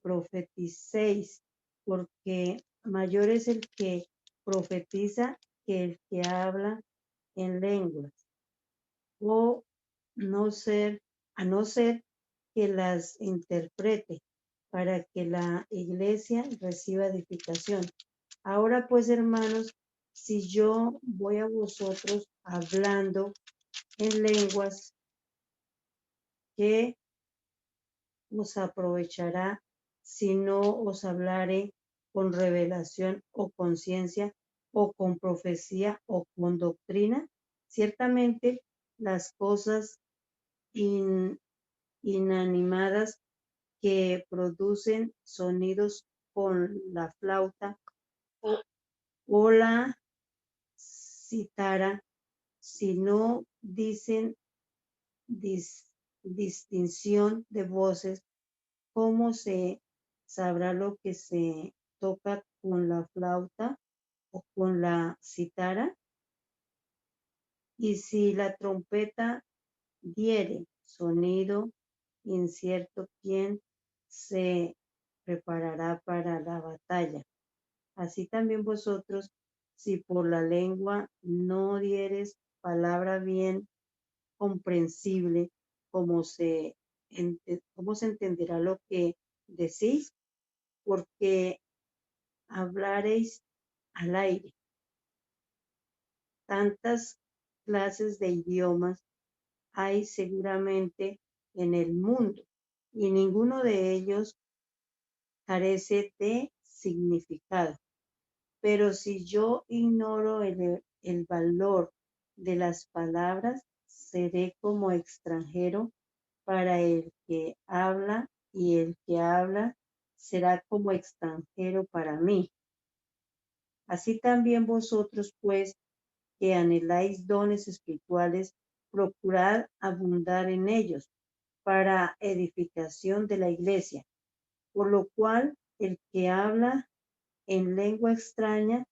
profeticéis, porque mayor es el que profetiza que el que habla en lenguas, o no ser, a no ser que las interprete, para que la iglesia reciba edificación. Ahora pues, hermanos, si yo voy a vosotros hablando en lenguas, ¿qué os aprovechará si no os hablare con revelación o con ciencia o con profecía o con doctrina? Ciertamente las cosas inanimadas que producen sonidos con la flauta o, o la cítara, si no dicen distinción de voces, ¿cómo se sabrá lo que se toca con la flauta o con la cítara? Y si la trompeta diere sonido incierto, ¿quién se preparará para la batalla? Así también vosotros, si por la lengua no diereis palabra bien comprensible, ¿cómo cómo se entenderá lo que decís? Porque hablaréis al aire. Tantas clases de idiomas hay seguramente en el mundo, y ninguno de ellos carece de significado. Pero si yo ignoro el valor de las palabras, seré como extranjero para el que habla, y el que habla será como extranjero para mí. Así también vosotros, pues, que anheláis dones espirituales, procurad abundar en ellos para edificación de la iglesia. Por lo cual, el que habla en lengua extraña,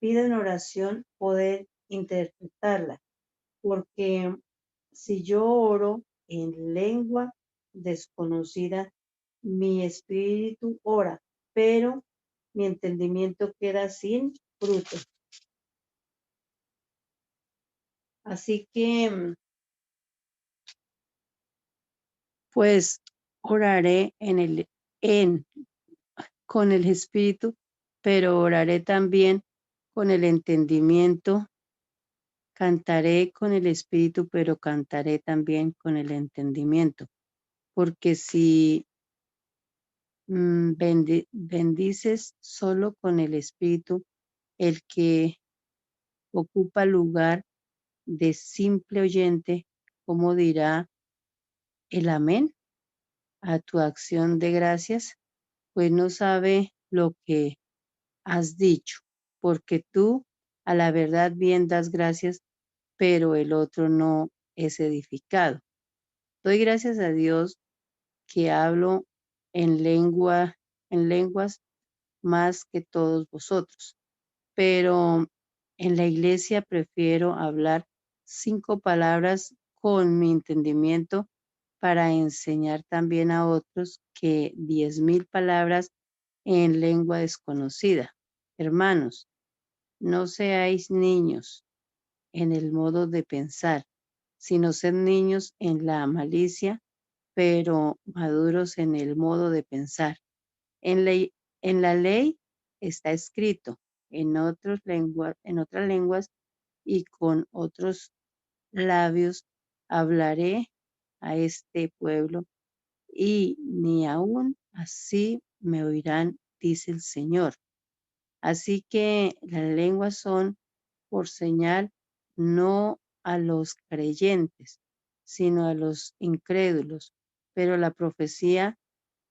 pide en oración poder interpretarla, porque si yo oro en lengua desconocida, mi espíritu ora, pero mi entendimiento queda sin fruto. Así que, pues, oraré con el espíritu, pero oraré también con el entendimiento. Cantaré con el espíritu, pero cantaré también con el entendimiento. Porque si bendices solo con el espíritu, el que ocupa lugar de simple oyente, ¿cómo dirá el amén a tu acción de gracias? Pues no sabe lo que has dicho, porque tú a la verdad bien das gracias, pero el otro no es edificado. Doy gracias a Dios que hablo en lenguas más que todos vosotros, pero en la iglesia prefiero hablar 5 palabras con mi entendimiento para enseñar también a otros que 10,000 palabras en lengua desconocida. Hermanos, no seáis niños en el modo de pensar, sino sed niños en la malicia, pero maduros en el modo de pensar. En la ley está escrito, en otras lenguas y con otros labios hablaré a este pueblo, y ni aun así me oirán, dice el Señor. Así que las lenguas son por señal no a los creyentes, sino a los incrédulos, pero la profecía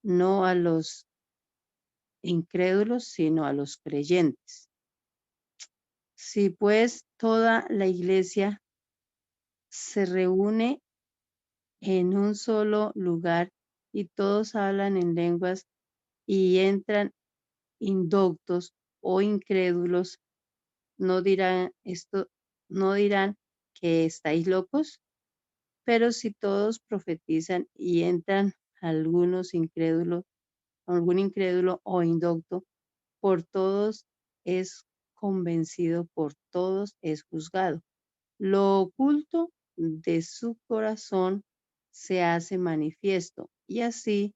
no a los incrédulos, sino a los creyentes. Si pues toda la iglesia se reúne en un solo lugar y todos hablan en lenguas y entran indoctos o incrédulos, no dirán que estáis locos, pero si todos profetizan y entran algunos incrédulos, algún incrédulo o indocto, por todos es convencido, por todos es juzgado. Lo oculto de su corazón se hace manifiesto, y así,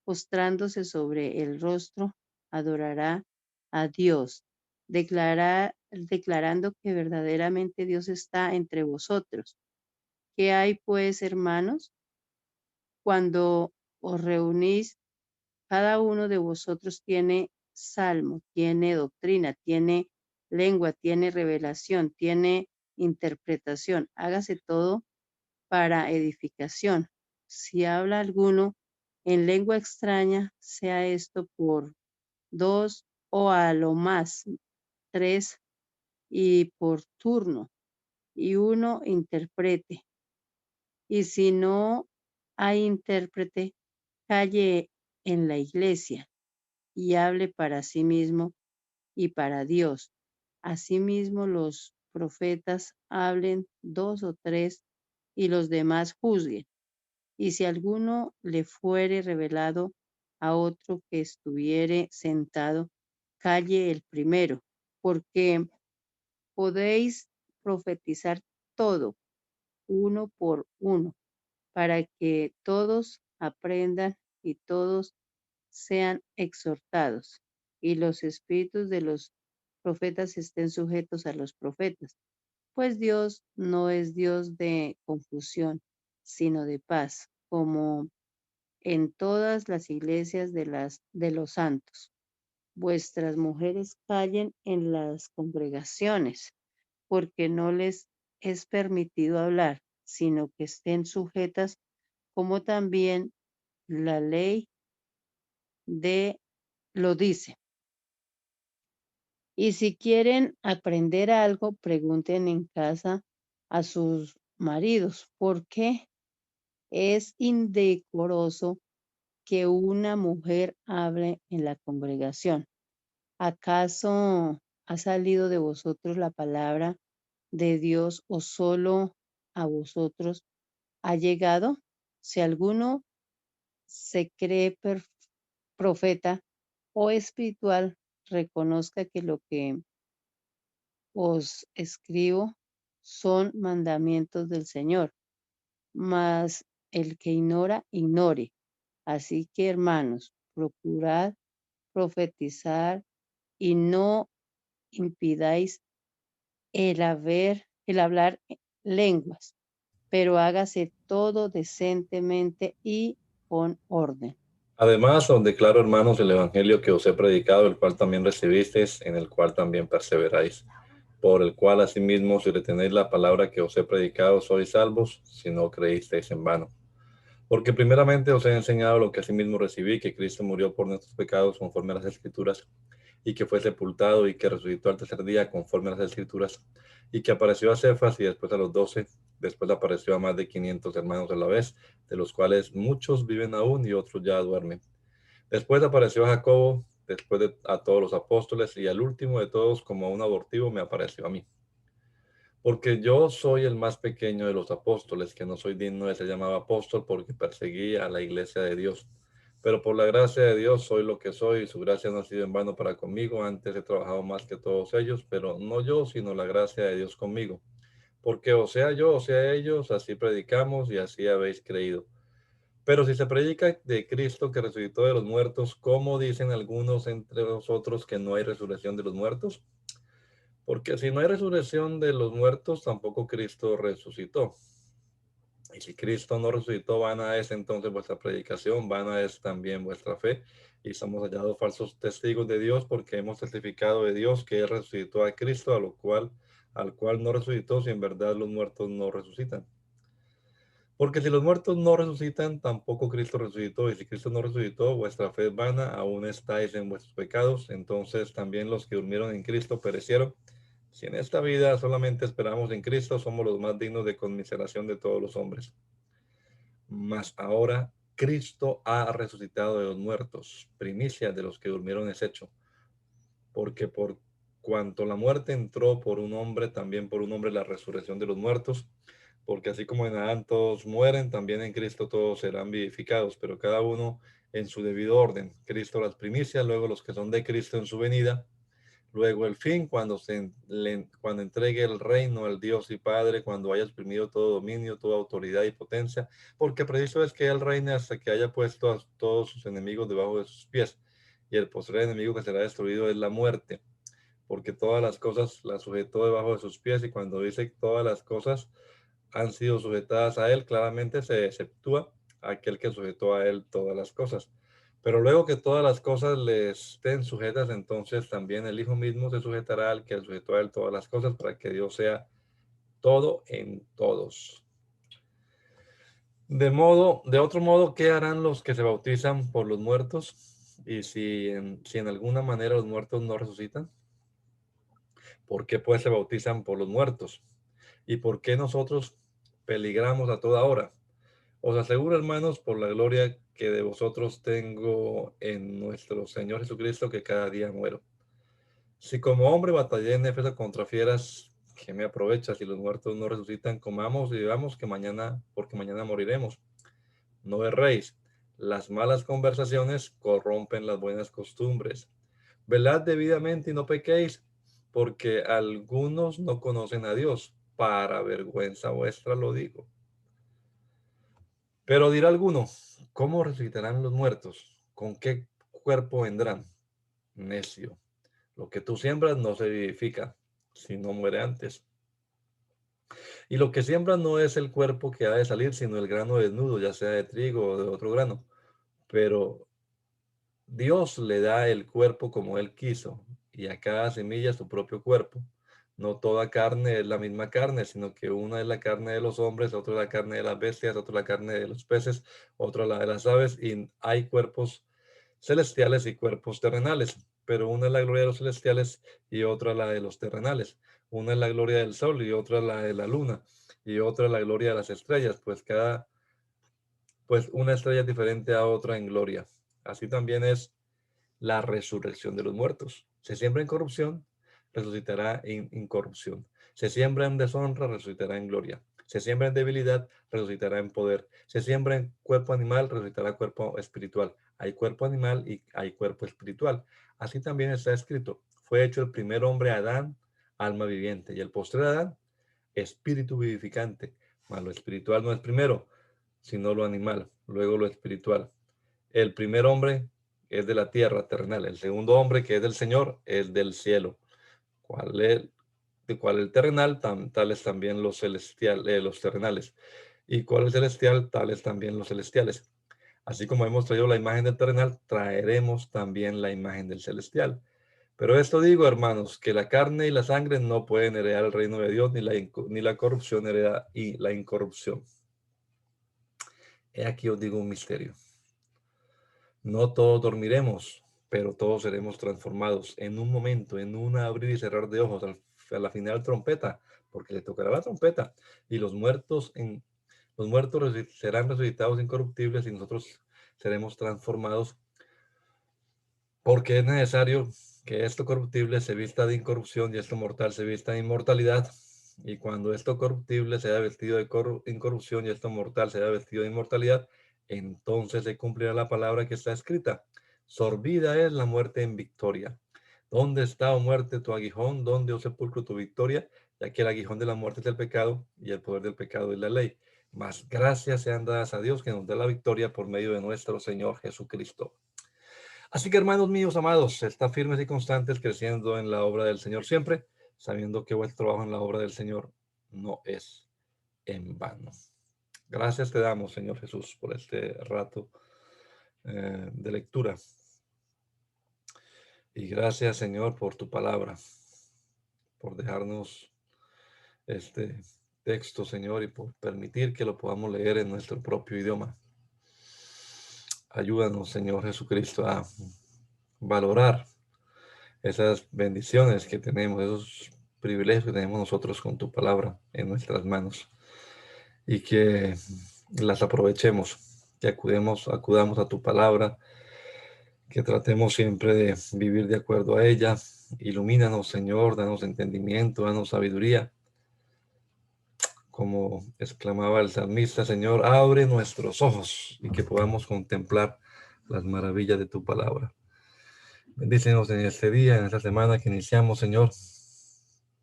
postrándose sobre el rostro, adorará a Dios, declarando que verdaderamente Dios está entre vosotros. ¿Qué hay pues, hermanos? Cuando os reunís, cada uno de vosotros tiene salmo, tiene doctrina, tiene lengua, tiene revelación, tiene interpretación. Hágase todo para edificación. Si habla alguno en lengua extraña, sea esto por 2 o a lo más 3 y por turno, y uno interprete. Y si no hay intérprete, calle en la iglesia y hable para sí mismo y para Dios. Asimismo, los profetas hablen 2 o 3 y los demás juzguen. Y si alguno le fuere revelado a otro que estuviere sentado, calle el primero, porque podéis profetizar todo, uno por uno, para que todos aprendan y todos sean exhortados, y los espíritus de los profetas estén sujetos a los profetas, pues Dios no es Dios de confusión, sino de paz, como en todas las iglesias de los santos. Vuestras mujeres callen en las congregaciones, porque no les es permitido hablar, sino que estén sujetas, como también la ley de lo dice. Y si quieren aprender algo, pregunten en casa a sus maridos, porque es indecoroso que una mujer hable en la congregación. ¿Acaso ha salido de vosotros la palabra de Dios o solo a vosotros ha llegado? Si alguno se cree profeta o espiritual, reconozca que lo que os escribo son mandamientos del Señor, mas el que ignora, ignore. Así que, hermanos, procurad profetizar y no impidáis el hablar lenguas, pero hágase todo decentemente y con orden. Además, os declaro, hermanos, el evangelio que os he predicado, el cual también recibisteis, en el cual también perseveráis, por el cual asimismo, si retenéis la palabra que os he predicado, sois salvos, si no creísteis en vano. Porque primeramente os he enseñado lo que asimismo recibí, que Cristo murió por nuestros pecados conforme a las Escrituras, y que fue sepultado y que resucitó al tercer día conforme a las Escrituras, y que apareció a Cefas y después a los 12, después apareció a más de 500 hermanos a la vez, de los cuales muchos viven aún y otros ya duermen. Después apareció a Jacobo, después a todos los apóstoles, y al último de todos, como a un abortivo, me apareció a mí. Porque yo soy el más pequeño de los apóstoles, que no soy digno de ser llamado apóstol porque perseguí a la iglesia de Dios. Pero por la gracia de Dios soy lo que soy, y su gracia no ha sido en vano para conmigo. Antes he trabajado más que todos ellos, pero no yo, sino la gracia de Dios conmigo. Porque o sea yo, o sea ellos, así predicamos y así habéis creído. Pero si se predica de Cristo que resucitó de los muertos, ¿cómo dicen algunos entre vosotros que no hay resurrección de los muertos? Porque si no hay resurrección de los muertos, tampoco Cristo resucitó. Y si Cristo no resucitó, vana es entonces vuestra predicación, vana es también vuestra fe. Y somos hallados falsos testigos de Dios porque hemos testificado de Dios que Él resucitó a Cristo, al cual no resucitó, si en verdad los muertos no resucitan. Porque si los muertos no resucitan, tampoco Cristo resucitó. Y si Cristo no resucitó, vuestra fe es vana, aún estáis en vuestros pecados. Entonces también los que durmieron en Cristo perecieron. Si en esta vida solamente esperamos en Cristo, somos los más dignos de conmiseración de todos los hombres. Mas ahora Cristo ha resucitado de los muertos, primicia de los que durmieron es hecho. Porque por cuanto la muerte entró por un hombre, también por un hombre la resurrección de los muertos. Porque así como en Adán todos mueren, también en Cristo todos serán vivificados, pero cada uno en su debido orden. Cristo las primicias, luego los que son de Cristo en su venida. Luego el fin, cuando entregue el reino al Dios y Padre, cuando haya exprimido todo dominio, toda autoridad y potencia, porque preciso es que Él reine hasta que haya puesto a todos sus enemigos debajo de sus pies. Y el postrer enemigo que será destruido es la muerte, porque todas las cosas las sujetó debajo de sus pies, y cuando dice todas las cosas han sido sujetadas a Él, claramente se exceptúa aquel que sujetó a Él todas las cosas. Pero luego que todas las cosas le estén sujetas, entonces también el Hijo mismo se sujetará al que sujetó a él todas las cosas, para que Dios sea todo en todos. De otro modo, ¿qué harán los que se bautizan por los muertos? Y si en alguna manera los muertos no resucitan, ¿por qué pues se bautizan por los muertos? ¿Y por qué nosotros peligramos a toda hora? Os aseguro, hermanos, por la gloria que de vosotros tengo en nuestro Señor Jesucristo, que cada día muero. Si como hombre batallé en Éfeso contra fieras, ¿qué me aprovecha? Si los muertos no resucitan, comamos y bebamos, porque mañana moriremos. No erréis. Las malas conversaciones corrompen las buenas costumbres. Velad debidamente y no pequéis, porque algunos no conocen a Dios. Para vergüenza vuestra lo digo. Pero dirá alguno, ¿cómo resucitarán los muertos? ¿Con qué cuerpo vendrán? Necio. Lo que tú siembras no se vivifica, sino muere antes. Y lo que siembras no es el cuerpo que ha de salir, sino el grano desnudo, ya sea de trigo o de otro grano. Pero Dios le da el cuerpo como Él quiso, y a cada semilla su propio cuerpo. No toda carne es la misma carne, sino que una es la carne de los hombres, otra la carne de las bestias, otra la carne de los peces, otra la de las aves, y hay cuerpos celestiales y cuerpos terrenales, pero una es la gloria de los celestiales y otra la de los terrenales. Una es la gloria del sol y otra la de la luna, y otra la gloria de las estrellas, pues una estrella es diferente a otra en gloria. Así también es la resurrección de los muertos. Se siembra en corrupción, resucitará en incorrupción. Se siembra en deshonra, resucitará en gloria. Se siembra en debilidad, resucitará en poder. Se siembra en cuerpo animal, resucitará cuerpo espiritual. Hay cuerpo animal y hay cuerpo espiritual. Así también está escrito. Fue hecho el primer hombre Adán, alma viviente, y el postrer Adán, espíritu vivificante. Mas lo espiritual no es primero, sino lo animal, luego lo espiritual. El primer hombre es de la tierra terrenal, el segundo hombre, que es del Señor, es del cielo. ¿Cuál es, de cuál el terrenal? Tales también los los terrenales. Y cuál es celestial, tales también los celestiales. Así como hemos traído la imagen del terrenal, traeremos también la imagen del celestial. Pero esto digo, hermanos, que la carne y la sangre no pueden heredar el reino de Dios, ni la corrupción hereda y la incorrupción. He aquí os digo un misterio. No todos dormiremos, pero todos seremos transformados en un momento, en un abrir y cerrar de ojos, a la final trompeta, porque le tocará la trompeta, y los muertos serán resucitados incorruptibles, y nosotros seremos transformados, porque es necesario que esto corruptible se vista de incorrupción y esto mortal se vista de inmortalidad. Y cuando esto corruptible sea vestido de incorrupción y esto mortal sea vestido de inmortalidad, entonces se cumplirá la palabra que está escrita. Sorbida es la muerte en victoria. ¿Dónde está, oh muerte, tu aguijón? ¿Dónde, oh sepulcro, tu victoria? Ya que el aguijón de la muerte es el pecado y el poder del pecado es la ley. Mas gracias sean dadas a Dios, que nos da la victoria por medio de nuestro Señor Jesucristo. Así que, hermanos míos amados, está firmes y constantes, creciendo en la obra del Señor siempre, sabiendo que vuestro trabajo en la obra del Señor no es en vano. Gracias te damos, Señor Jesús, por este rato de lectura. Y gracias, Señor, por tu palabra, por dejarnos este texto, Señor, y por permitir que lo podamos leer en nuestro propio idioma. Ayúdanos, Señor Jesucristo, a valorar esas bendiciones que tenemos, esos privilegio que tenemos nosotros con tu palabra en nuestras manos y que las aprovechemos, que acudamos a tu palabra, que tratemos siempre de vivir de acuerdo a ella. Ilumínanos, Señor, danos entendimiento, danos sabiduría. Como exclamaba el salmista, Señor, abre nuestros ojos y que podamos contemplar las maravillas de tu palabra. Bendícenos en este día, en esta semana que iniciamos, Señor.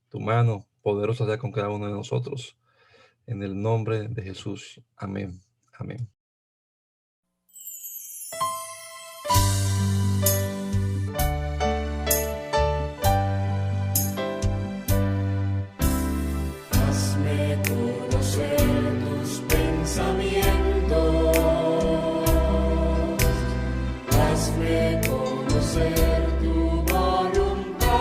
Tu mano poderosa sea con cada uno de nosotros. En el nombre de Jesús. Amén. Amén. Hazme conocer tus pensamientos. Hazme conocer tu voluntad.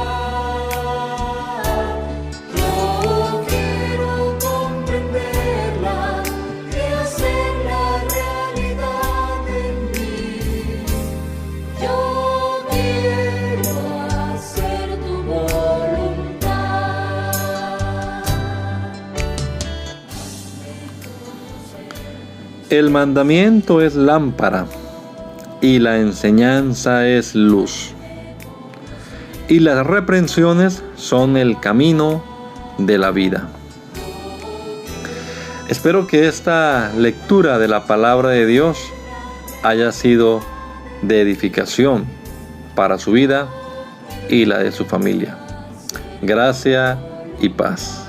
Yo quiero comprenderla y hacerla realidad en mí. Yo quiero hacer tu voluntad. El mandamiento es lámpara y la enseñanza es luz. Y las reprensiones son el camino de la vida. Espero que esta lectura de la palabra de Dios haya sido de edificación para su vida y la de su familia. Gracia y paz.